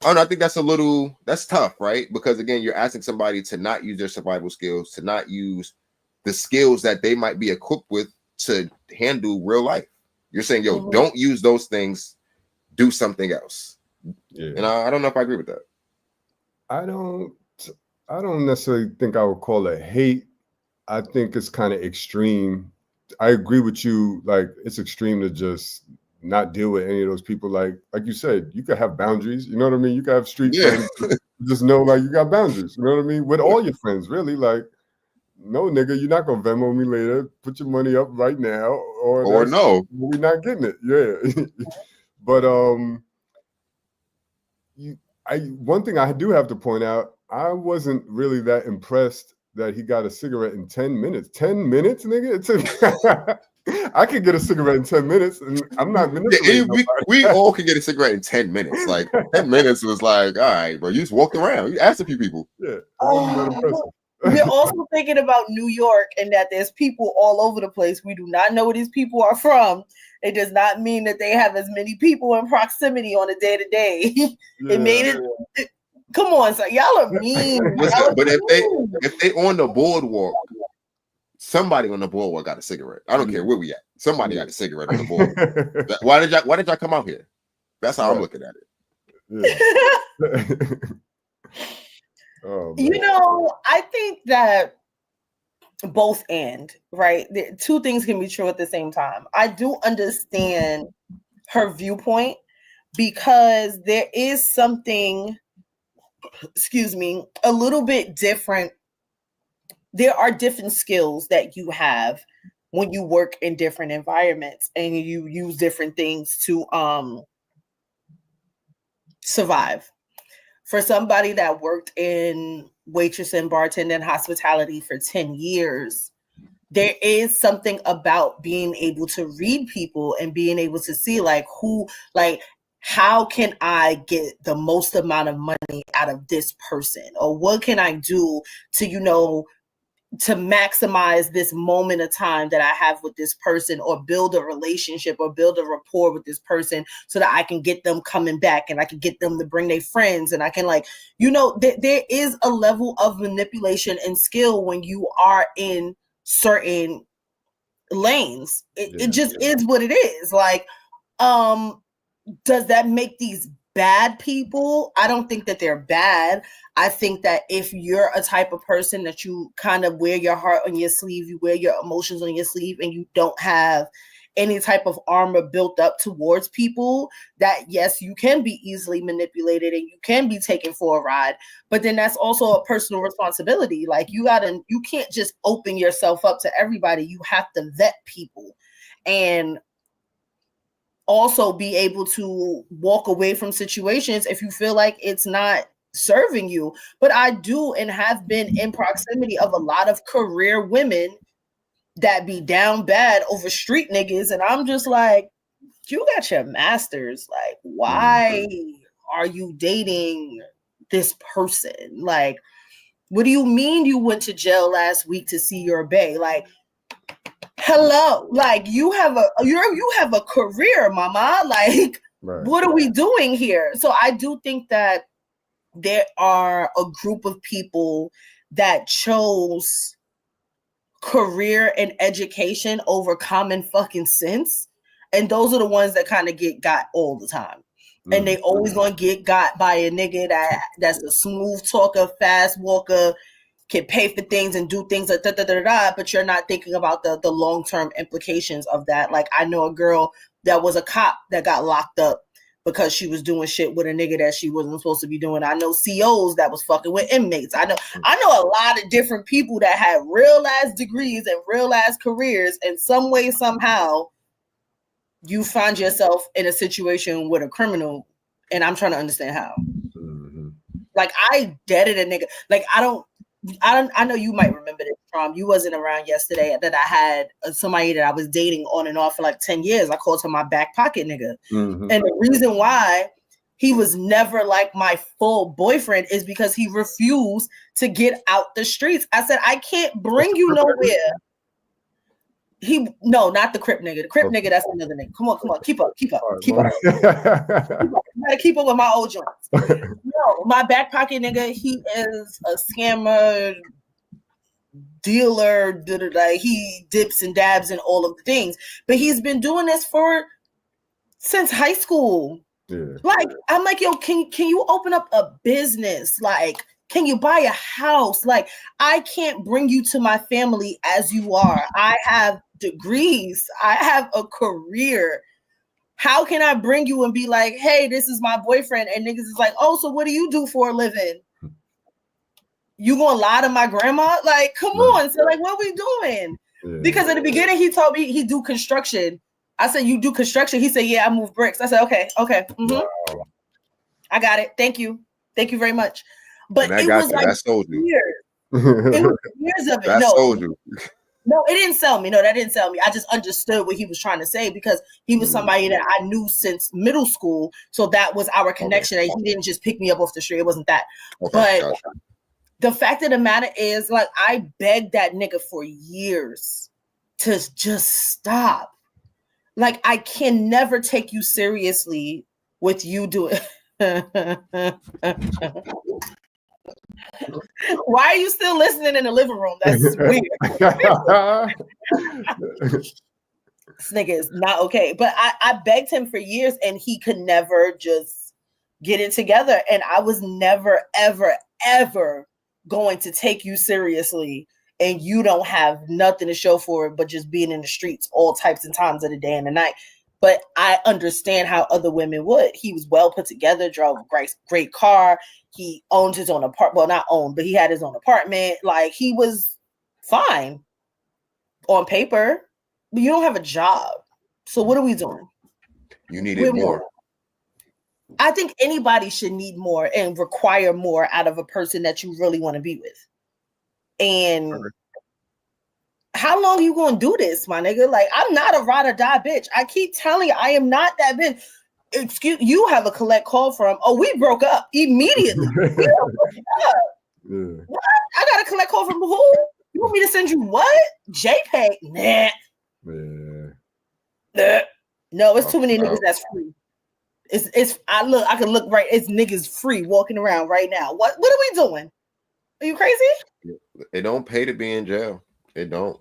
I don't know, I think that's tough, right? Because again, you're asking somebody to not use their survival skills, to not use the skills that they might be equipped with to handle real life. You're saying, yo, don't use those things, do something else. Yeah. And I don't know if I agree with that. I don't necessarily think I would call it hate. I think it's kind of extreme. I agree with you. Like, it's extreme to just not deal with any of those people. Like you said, you could have boundaries. You know what I mean? You could have street friends. Just know, like, you got boundaries. You know what I mean? With all your friends, really. Like, no, nigga, you're not gonna Venmo me later. Put your money up right now, or no, we're not getting it. Yeah, but one thing I do have to point out, I wasn't really that impressed that he got a cigarette in 10 minutes. 10 minutes, nigga? I could get a cigarette in 10 minutes, and I'm not manipulating we all can get a cigarette in 10 minutes. Like, 10 minutes was like, all right, bro, you just walked around. You asked a few people. Yeah. We're also thinking about New York and that there's people all over the place. We do not know where these people are from. It does not mean that they have as many people in proximity on a day-to-day. It made it. Come on, so y'all are mean. But if they on the boardwalk, somebody on the boardwalk got a cigarette. I don't care where we at. Somebody got a cigarette on the boardwalk. Why did y'all come out here? That's how I'm looking at it. You know, I think that both and, right? Two things can be true at the same time. I do understand her viewpoint because there is something, excuse me, a little bit different. There are different skills that you have when you work in different environments and you use different things to survive. For somebody that worked in waitress and bartender and hospitality for 10 years, there is something about being able to read people and being able to see like how can I get the most amount of money out of this person, or what can I do to to maximize this moment of time that I have with this person, or build a relationship or build a rapport with this person so that I can get them coming back and I can get them to bring their friends. And I can there is a level of manipulation and skill when you are in certain lanes. It just is what it is. Like, does that make these bad people? I don't think that they're bad. I think that if you're a type of person that you kind of wear your heart on your sleeve, you wear your emotions on your sleeve, and you don't have any type of armor built up towards people, that yes, you can be easily manipulated and you can be taken for a ride. But then that's also a personal responsibility. Like you can't just open yourself up to everybody. You have to vet people and also be able to walk away from situations if you feel like it's not serving you. But I do and have been in proximity of a lot of career women that be down bad over street niggas, and I'm just like, you got your masters. Like, why are you dating this person? Like, what do you mean you went to jail last week to see your bae? Like, hello, like you have a career, mama. Like, what are we doing here? So I do think that there are a group of people that chose career and education over common fucking sense, and those are the ones that kind of get got all the time. And they always gonna get got by a nigga that's a smooth talker, fast walker, can pay for things and do things like but you're not thinking about the long-term implications of that. Like, I know a girl that was a cop that got locked up because she was doing shit with a nigga that she wasn't supposed to be doing. I know COs that was fucking with inmates. I know a lot of different people that had real ass degrees and real ass careers, and some way, somehow, you find yourself in a situation with a criminal, and I'm trying to understand how. Like, I deaded a nigga. Like, I know you might remember this, from you wasn't around yesterday, that I had somebody that I was dating on and off for like 10 years. I called him my back pocket nigga. And the reason why he was never like my full boyfriend is because he refused to get out the streets. I said, I can't bring you nowhere. No, not the Crip nigga. The Crip nigga, that's another nigga. Come on, keep up. You gotta keep up with my old joints. No, my back pocket nigga, he is a scammer, dealer, he dips and dabs in all of the things. But he's been doing this since high school. Like, I'm like, yo, can you open up a business? Like, can you buy a house? Like, I can't bring you to my family as you are. I have degrees. I have a career. How can I bring you and be like, hey, this is my boyfriend? And niggas is like, oh, so what do you do for a living? You gonna lie to my grandma? Like, come on. So like, what we doing? Because in the beginning, he told me he do construction. I said, you do construction? He said, yeah, I move bricks. I said, okay. Wow. I got it. Thank you very much. But it was like years. It was years of it. No, it didn't sell me. No, that didn't sell me. I just understood what he was trying to say, because he was somebody that I knew since middle school. So that was our connection. He didn't just pick me up off the street. It wasn't that. But the fact of the matter is, like, I begged that nigga for years to just stop. Like, I can never take you seriously with you doing. Why are you still listening in the living room? That's weird. This nigga is not okay. But I begged him for years, and he could never just get it together. And I was never, ever, ever going to take you seriously and you don't have nothing to show for it but just being in the streets all types and times of the day and the night. But I understand how other women would. He was well put together, drove a great car. He owned his own apartment. Well, not owned, but he had his own apartment. Like, he was fine on paper, but you don't have a job. So what are we doing? You needed more. I think anybody should need more and require more out of a person that you really want to be with. And how long you gonna do this, my nigga? Like, I'm not a ride or die bitch. I keep telling you, I am not that bitch. Excuse you have a collect call from, oh, we broke up immediately. We broke up. Yeah. What? I got a collect call from who? You want me to send you what? JPEG? Nah. Yeah. No, it's too many niggas that's free. I can look right. It's niggas free walking around right now. What are we doing? Are you crazy? It don't pay to be in jail. It don't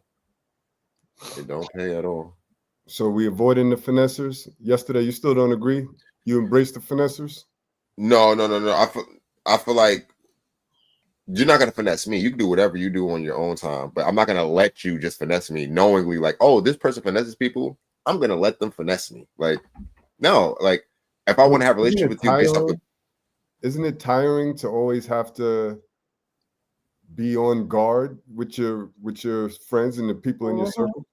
pay at all. So we avoiding the finessers. Yesterday, you still don't agree? You embrace the finessers? No. I feel like you're not gonna finesse me. You can do whatever you do on your own time, but I'm not gonna let you just finesse me knowingly. Like, oh, this person finesses people. I'm gonna let them finesse me. Like, no. Like, if I want to have a relationship with you based off isn't it tiring to always have to be on guard with your friends and the people in your circle?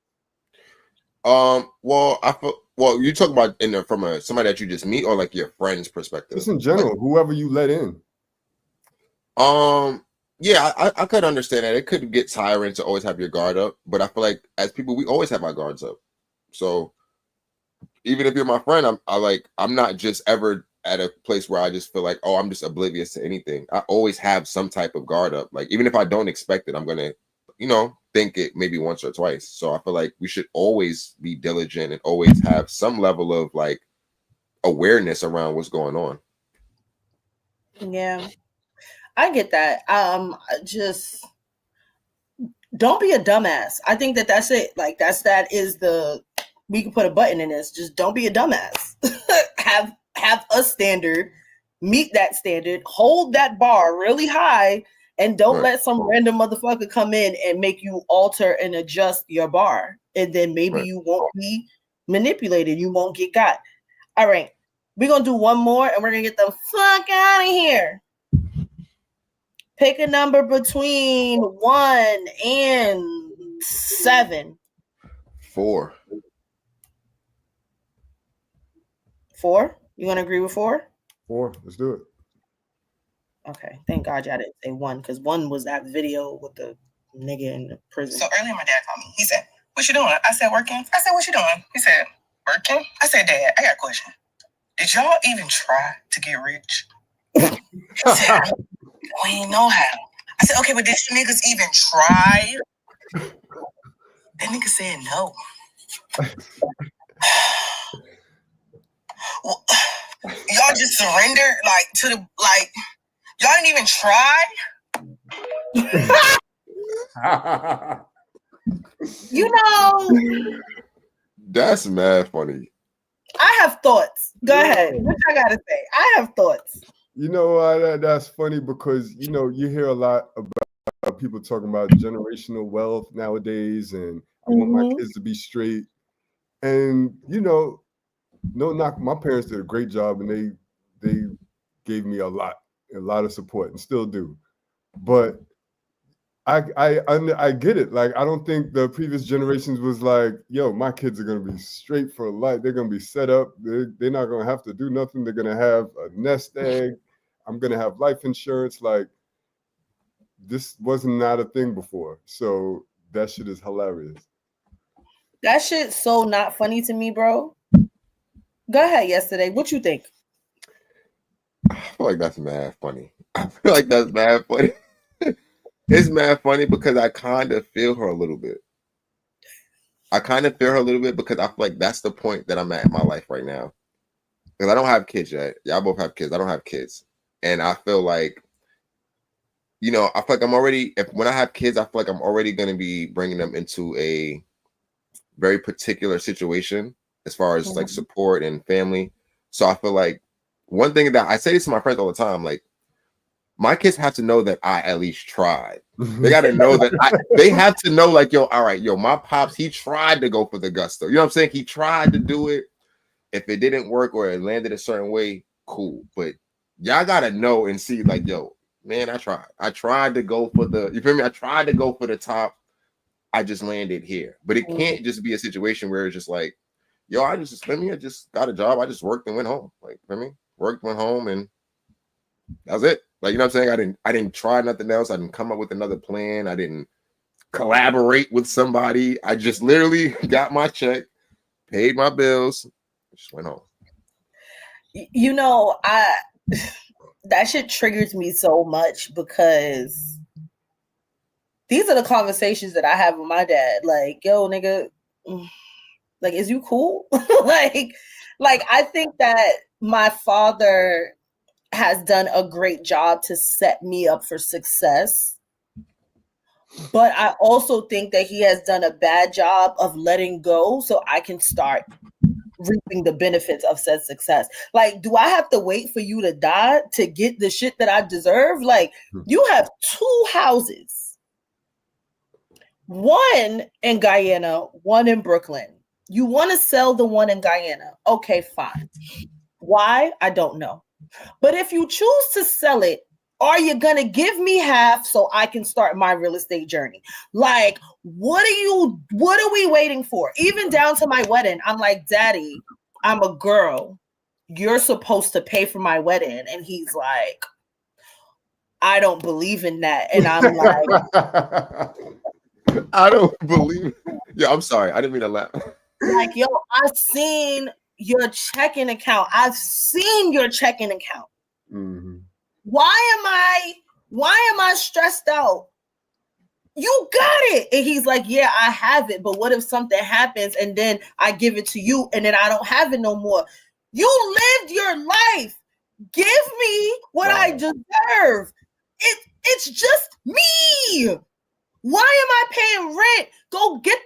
Well, you talk about from somebody that you just meet, or like your friend's perspective. Just in general, whoever you let in. Yeah, I could understand that. It could get tiring to always have your guard up, but I feel like as people, we always have our guards up. So even if you're my friend, I'm not just ever at a place where I just feel like, oh, I'm just oblivious to anything. I always have some type of guard up. Like, even if I don't expect it, I'm gonna, think it maybe once or twice. So I feel like we should always be diligent and always have some level of like awareness around what's going on. Yeah, I get that. Just don't be a dumbass. I think that's it. Like, we can put a button in this. Just don't be a dumbass. have a standard, meet that standard, hold that bar really high, and don't let some random motherfucker come in and make you alter and adjust your bar. And then maybe you won't be manipulated. You won't get got. All right. We're going to do one more and we're going to get the fuck out of here. Pick a number between 1 and 7. 4. 4? You want to agree with 4? 4. Let's do it. Okay. Thank God y'all didn't say 1, because 1 was that video with the nigga in the prison. So earlier my dad called me. He said, "What you doing?" I said, "Working." I said, "What you doing?" He said, "Working." I said, "Dad, I got a question. Did y'all even try to get rich?" He said, "We ain't know how." I said, "Okay, but did you niggas even try?" That nigga said no. Well, y'all just surrendered y'all didn't even try. That's mad funny. I have thoughts. Go ahead. What I gotta say? I have thoughts. That's funny because you hear a lot about people talking about generational wealth nowadays, and I want my kids to be straight. And no knock, my parents did a great job, and they gave me a lot of support, and still do. But I get it. Like, I don't think the previous generations was like, yo, my kids are gonna be straight for life. They're gonna be set up. They're not gonna have to do nothing. They're gonna have a nest egg. I'm gonna have life insurance. Like, this wasn't not a thing before. So that shit is hilarious. That shit's so not funny to me, bro. Go ahead, yesterday. What you think? I feel like that's mad funny. It's mad funny because I kind of feel her a little bit. Because I feel like that's the point that I'm at in my life right now. Because I don't have kids yet. Y'all both have kids. I don't have kids. And I feel like, when I have kids, I feel like I'm already going to be bringing them into a very particular situation as far as like support and family. So I feel like one thing that I say this to my friends all the time, like, my kids have to know that I at least tried. They got to know that they have to know, like, yo, all right, yo, my pops, he tried to go for the gusto. You know what I'm saying? He tried to do it. If it didn't work or it landed a certain way, cool. But y'all got to know and see, like, yo, man, I tried. I tried to go for the, you feel me? I tried to go for the top. I just landed here. But it can't just be a situation where it's just like, yo, I just got a job. I just worked and went home. Like, for me, worked, went home, and that was it. Like, you know what I'm saying? I didn't try nothing else. I didn't come up with another plan. I didn't collaborate with somebody. I just literally got my check, paid my bills, just went home. You know, that shit triggers me so much because these are the conversations that I have with my dad. Like, yo, nigga, like, is you cool? like I think that my father has done a great job to set me up for success. But I also think that he has done a bad job of letting go so I can start reaping the benefits of said success. Like, do I have to wait for you to die to get the shit that I deserve? Like, you have 2 houses. One in Guyana, one in Brooklyn. You want to sell the one in Guyana. Okay, fine. Why? I don't know. But if you choose to sell it, are you going to give me half so I can start my real estate journey? Like, what are we waiting for? Even down to my wedding, I'm like, Daddy, I'm a girl. You're supposed to pay for my wedding. And he's like, I don't believe in that. And I'm like, I don't believe it. Yeah, I'm sorry. I didn't mean to laugh. Like, yo, I've seen your checking account. I've seen your checking account. Mm-hmm. Why am I stressed out? You got it. And he's like, yeah, I have it. But what if something happens and then I give it to you and then I don't have it no more? You lived your life. Give me what I deserve. It's just me. Why am I paying rent? Go get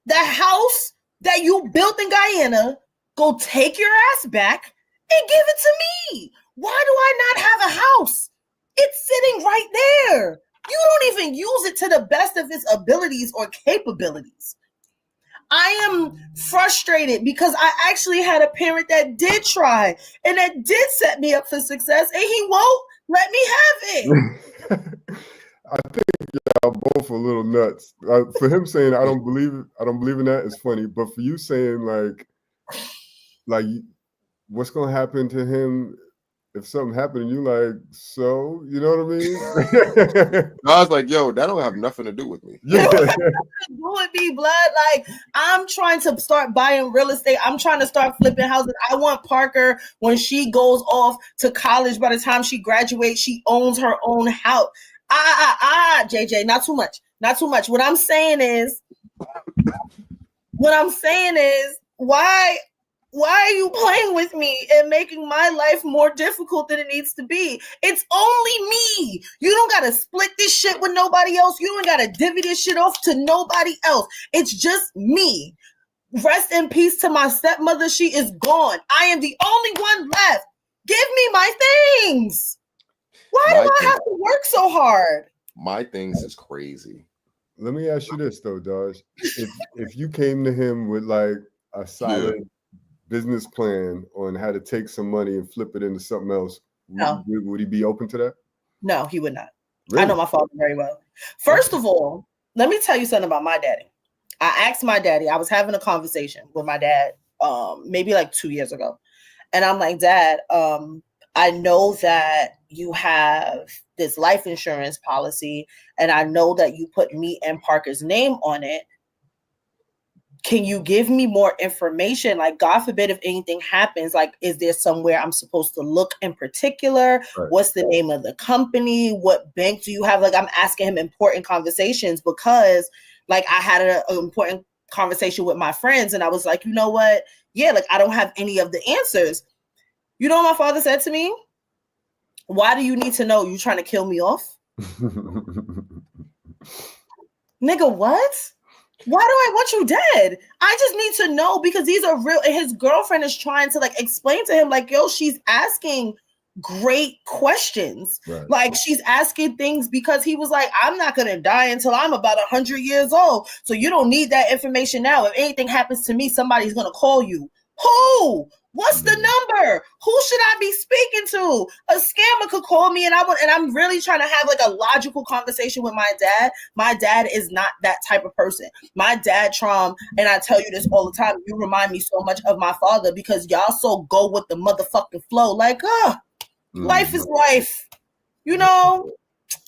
the house that you built in Guyana. Go take your ass back and give it to me. Why do I not have a house? It's sitting right there. You don't even use it to the best of its abilities or capabilities. I am frustrated because I actually had a parent that did try and that did set me up for success, and he won't let me have it. I think y'all both a little nuts. For him saying I don't believe in that is funny, but for you saying like what's gonna happen to him if something happened, you like, so you know what I mean? I was like, yo, that don't have nothing to do with me. Yeah. Do with me, blood. Like, I'm trying to start buying real estate. I'm trying to start flipping houses. I want Parker, when she goes off to college, by the time she graduates, she owns her own house. JJ, not too much. Not too much. What I'm saying is, why are you playing with me and making my life more difficult than it needs to be? It's only me. You don't got to split this shit with nobody else. You don't got to divvy this shit off to nobody else. It's just me. Rest in peace to my stepmother. She is gone. I am the only one left. Give me my things. Why do I have to work so hard? My things is crazy. Let me ask you this though, Dodge. If you came to him with like a solid business plan on how to take some money and flip it into something else, would he be open to that? No, he would not. Really? I know my father very well. First of all, let me tell you something about my daddy. I asked my daddy, I was having a conversation with my dad maybe like 2 years ago. And I'm like, Dad, I know that you have this life insurance policy, and I know that you put me and Parker's name on it. Can you give me more information? Like, God forbid if anything happens, like, is there somewhere I'm supposed to look in particular? Right. What's the name of the company? What bank do you have? Like, I'm asking him important conversations because, like, I had an important conversation with my friends, and I was like, you know what? Yeah, like, I don't have any of the answers. You know what my father said to me? Why do you need to know? You trying to kill me off? Nigga, what? Why do I want you dead? I just need to know because these are real. And his girlfriend is trying to like explain to him like, yo, she's asking great questions. Right. Like she's asking things because he was like, I'm not going to die until I'm about 100 years old. So you don't need that information now. If anything happens to me, somebody's going to call you. Who? What's the number? Who should I be speaking to? A scammer could call me and I'm really trying to have like a logical conversation with my dad. My dad is not that type of person. My dad, Trom, and I tell you this all the time, you remind me so much of my father because y'all so go with the motherfucking flow. Like, life is life. You know,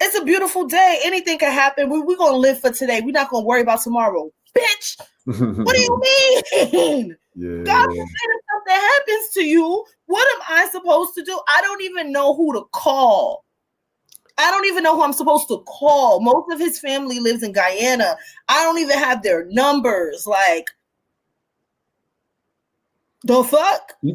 it's a beautiful day. Anything can happen. We're going to live for today. We're not going to worry about tomorrow. Bitch, what do you mean? Yeah. God forbid if something happens to you, what am I supposed to do? I don't even know who to call. I don't even know who I'm supposed to call. Most of his family lives in Guyana. I don't even have their numbers. Like, the fuck? You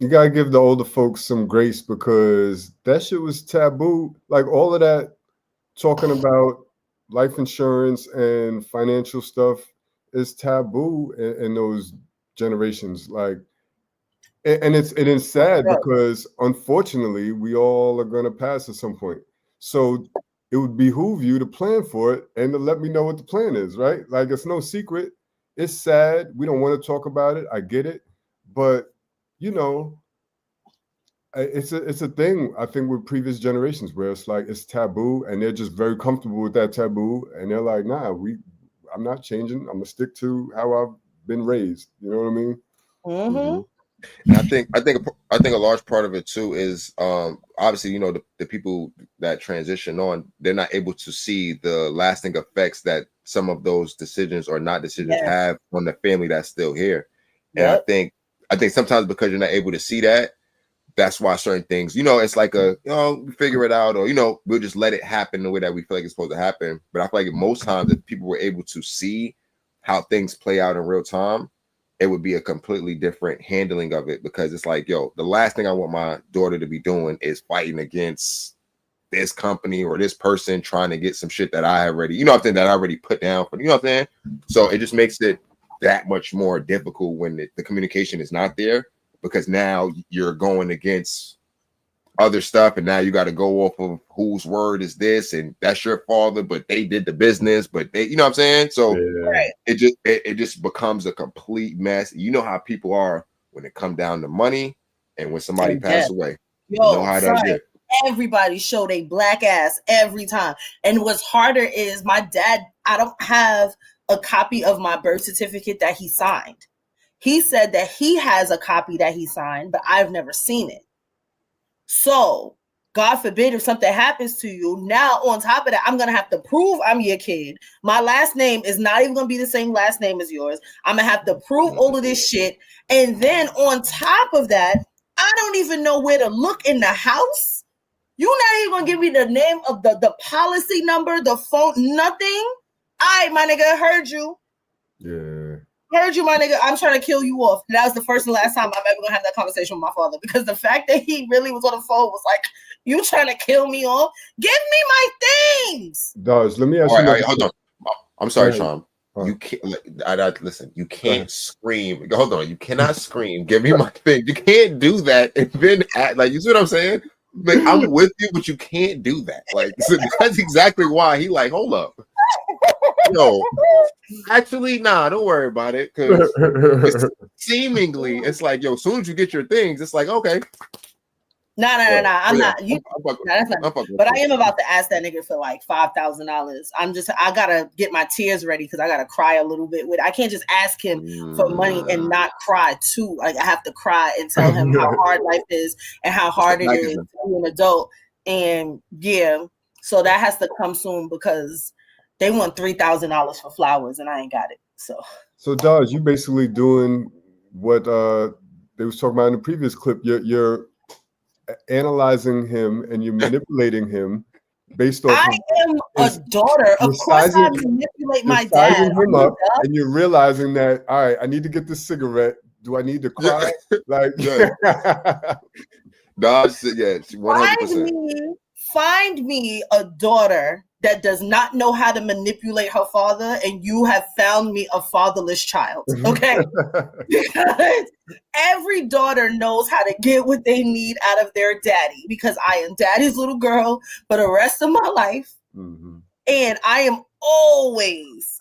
gotta give the older folks some grace because that shit was taboo. Like all of that talking about life insurance and financial stuff is taboo in those generations. Like, and it's sad because unfortunately we all are gonna pass at some point. So it would behoove you to plan for it and to let me know what the plan is, right? Like it's no secret. It's sad. We don't want to talk about it. I get it, but you know, it's a thing I think with previous generations where it's like it's taboo and they're just very comfortable with that taboo and they're like, nah, I'm not changing. I'm gonna stick to how I've been raised. You know what I mean? Mm-hmm. And I think a large part of it too is obviously, you know, the people that transition on, they're not able to see the lasting effects that some of those decisions or not decisions have on the family that's still here. And I think sometimes because you're not able to see that, that's why certain things, you know, it's like we figure it out, or, you know, we'll just let it happen the way that we feel like it's supposed to happen. But I feel like most times if people were able to see how things play out in real time, it would be a completely different handling of it, because it's like, yo, the last thing I want my daughter to be doing is fighting against this company or this person trying to get some shit that I already, you know what I'm saying, that I already put down for, you know what I'm saying? So it just makes it that much more difficult when the communication is not there, because now you're going against other stuff and now you got to go off of whose word is this, and that's your father, but they did the business, but they, you know what I'm saying? So it just becomes a complete mess. You know how people are when it come down to money and when somebody passes away. You know how that get. Everybody show they black ass every time. And what's harder is my dad, I don't have a copy of my birth certificate that he signed. He said that he has a copy that he signed, but I've never seen it. So, God forbid if something happens to you, now on top of that, I'm going to have to prove I'm your kid. My last name is not even going to be the same last name as yours. I'm going to have to prove all of this shit. And then on top of that, I don't even know where to look in the house. You're not even going to give me the name of the policy number, the phone, nothing. All right, my nigga, heard you. Yeah. Heard you, my nigga. I'm trying to kill you off. And that was the first and last time I'm ever gonna have that conversation with my father, because the fact that he really was on the phone was like, you trying to kill me off? Give me my things. Does let me ask you. All right, hold on. I'm sorry, Tom. Right. You can't listen. You can't scream. Hold on. You cannot scream. Give me my thing. You can't do that and then act like, you see what I'm saying? Like, I'm with you, but you can't do that. Like, so that's exactly why he like, hold up. Yo, actually, nah, don't worry about it. Because seemingly, it's like, yo, as soon as you get your things, it's like, okay. No. I'm not. That's not. But I am about to ask that nigga for like $5,000. I gotta get my tears ready because I gotta cry a little bit with. I can't just ask him for money and not cry too. Like I have to cry and tell him how hard life is and how hard it is to be an adult. And yeah, so that has to come soon because they want $3,000 for flowers and I ain't got it. So Dodge, you basically doing what they was talking about in the previous clip. You're analyzing him and you're manipulating him based off. I am a daughter. Of course, I manipulate my dad. Him up, and you're realizing that, all right, I need to get this cigarette. Do I need to cry? Like, Dodge, yeah, 100%. Find me a daughter that does not know how to manipulate her father, and you have found me a fatherless child. Okay. Because every daughter knows how to get what they need out of their daddy, because I am daddy's little girl for the rest of my life. Mm-hmm. And I am always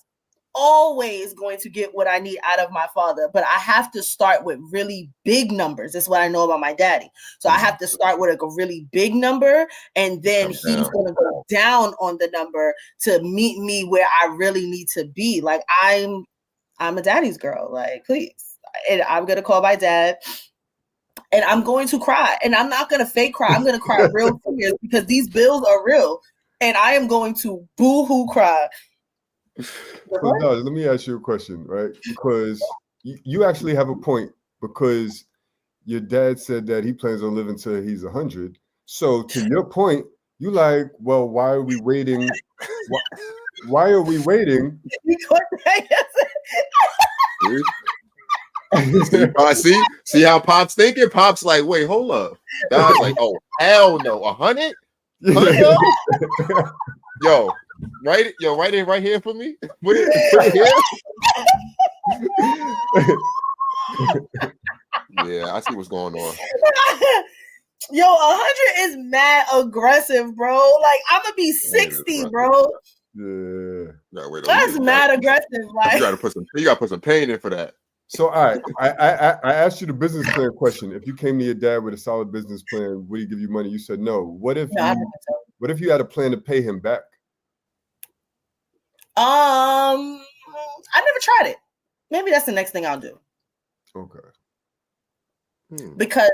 going to get what I need out of my father, but I have to start with really big numbers. That's what I know about my daddy. So I have to start with a really big number, and then he's going to go down on the number to meet me where I really need to be. Like, I'm a daddy's girl, like, please. And I'm going to call my dad, and I'm going to cry, and I'm not going to fake cry. I'm going to cry real tears, because these bills are real, and I am going to boo-hoo cry. So, no, let me ask you a question, right? Because you actually have a point, because your dad said that he plans on living till he's 100. So to your point, you like, well, why are we waiting? Why are we waiting? see how Pop's thinking? Pop's like, wait, hold up. God's like, oh, hell no, 100? Yo, write it right here for me. Put it here. Yeah, I see what's going on. Yo, 100 is mad aggressive, bro. Like, I'm gonna be 60, bro. Yeah. No, wait, that's mad aggressive. Like, you gotta put some pain in for that. So, all right, I asked you the business plan question. If you came to your dad with a solid business plan, would he give you money? You said no. What if you had a plan to pay him back? I never tried it. Maybe that's the next thing I'll do. Okay. Because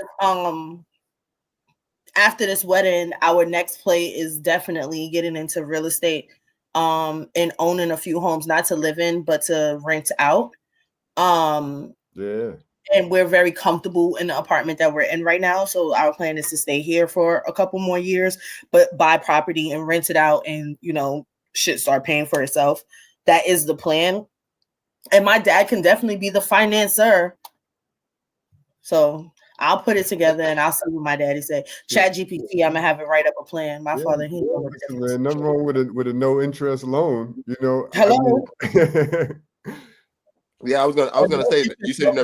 after this wedding, our next play is definitely getting into real estate, and owning a few homes, not to live in, but to rent out. Yeah. And we're very comfortable in the apartment that we're in right now. So our plan is to stay here for a couple more years, but buy property and rent it out, and, you know, shit start paying for itself. That is the plan. And my dad can definitely be the financier. So I'll put it together and I'll see what my daddy say. Chat GPT, I'm gonna have it write up a plan. My father, he knows the difference. Man, nothing wrong with a no interest loan, you know. Hello. Yeah, I was gonna say that you said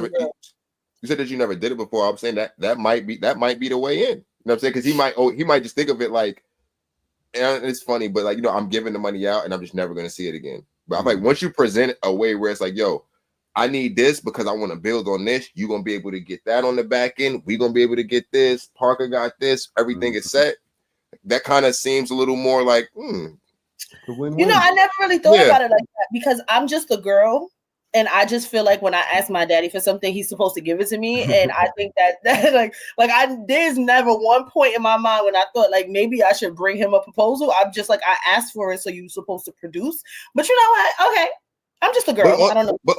that you never did it before. I'm saying that might be the way in. You know what I'm saying? Because he might just think of it like, and it's funny, but like, you know, I'm giving the money out and I'm just never gonna see it again. But I'm like, once you present a way where it's like, yo, I need this because I want to build on this, you're gonna be able to get that on the back end. We're gonna be able to get this. Parker got this. Everything is set. That kind of seems a little more like, You know, I never really thought about it like that, because I'm just a girl. And I just feel like when I ask my daddy for something, he's supposed to give it to me. And I think that there's never one point in my mind when I thought like maybe I should bring him a proposal. I'm just like, I asked for it, so you're supposed to produce. But you know what? Okay, I'm just a girl. I don't know. But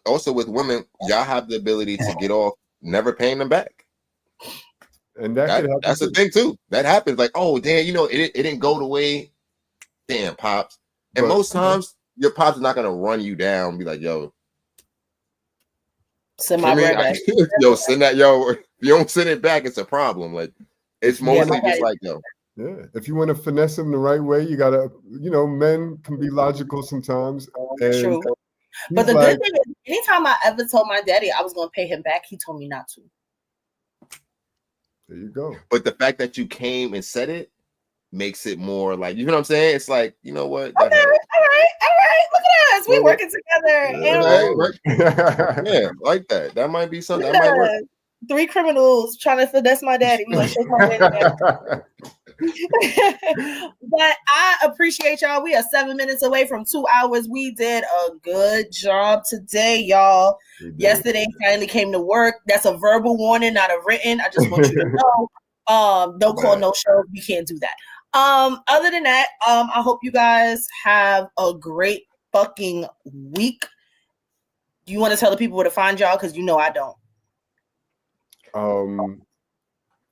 also with women, y'all have the ability to get off never paying them back. And that's the thing too. That happens. Like, oh damn, you know, it didn't go the way. Damn, pops. And most times, your pops is not gonna run you down and be like, yo, send my bread back. Yo, send that, yo. If you don't send it back, it's a problem. Like, it's mostly just like, yo. Yeah, if you want to finesse him the right way, you gotta, you know, men can be logical sometimes. And true. But the good thing is, anytime I ever told my daddy I was gonna pay him back, he told me not to. There you go. But the fact that you came and said it makes it more like, you know what I'm saying? It's like, you know what? Okay, all right. Look at us. We working together. Yeah, like that. That might be something. That might work. 3 criminals trying to finesse my daddy. We gonna shake my daddy. But I appreciate y'all. We are 7 minutes away from 2 hours. We did a good job today, y'all. Yesterday finally came to work. That's a verbal warning, not a written. I just want you to know. Don't call no show. We can't do that. Other than that, I hope you guys have a great fucking week. Do you want to tell the people where to find y'all? Because you know I don't.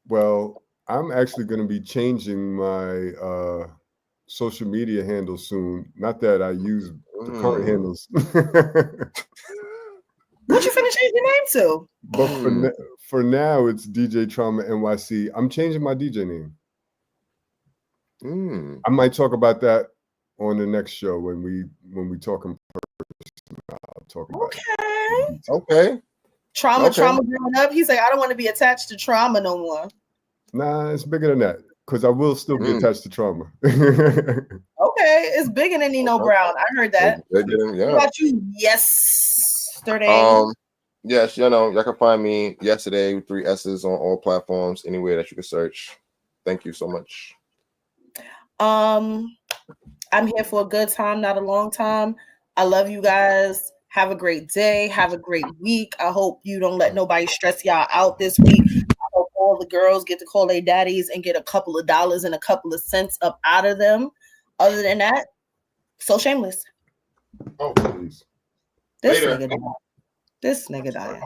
Well, I'm actually going to be changing my social media handle soon. Not that I use the current handles. What you finna change your name to? But for now, it's DJ Trauma NYC. I'm changing my DJ name. I might talk about that on the next show when we talk in person. I'll talk about it. Okay. Trauma growing up. He's like, I don't want to be attached to trauma no more. Nah, it's bigger than that because I will still be attached to trauma. Okay, it's bigger than Nino Brown. I heard that. Yeah. What about you? Yesterday. Yes, y'all can find me yesterday with 3 S's on all platforms, anywhere that you can search. Thank you so much. I'm here for a good time, not a long time. I love you guys. Have a great day. Have a great week. I hope you don't let nobody stress y'all out this week. I hope all the girls get to call their daddies and get a couple of dollars and a couple of cents up out of them. Other than that, so shameless. Oh, please. This nigga dying.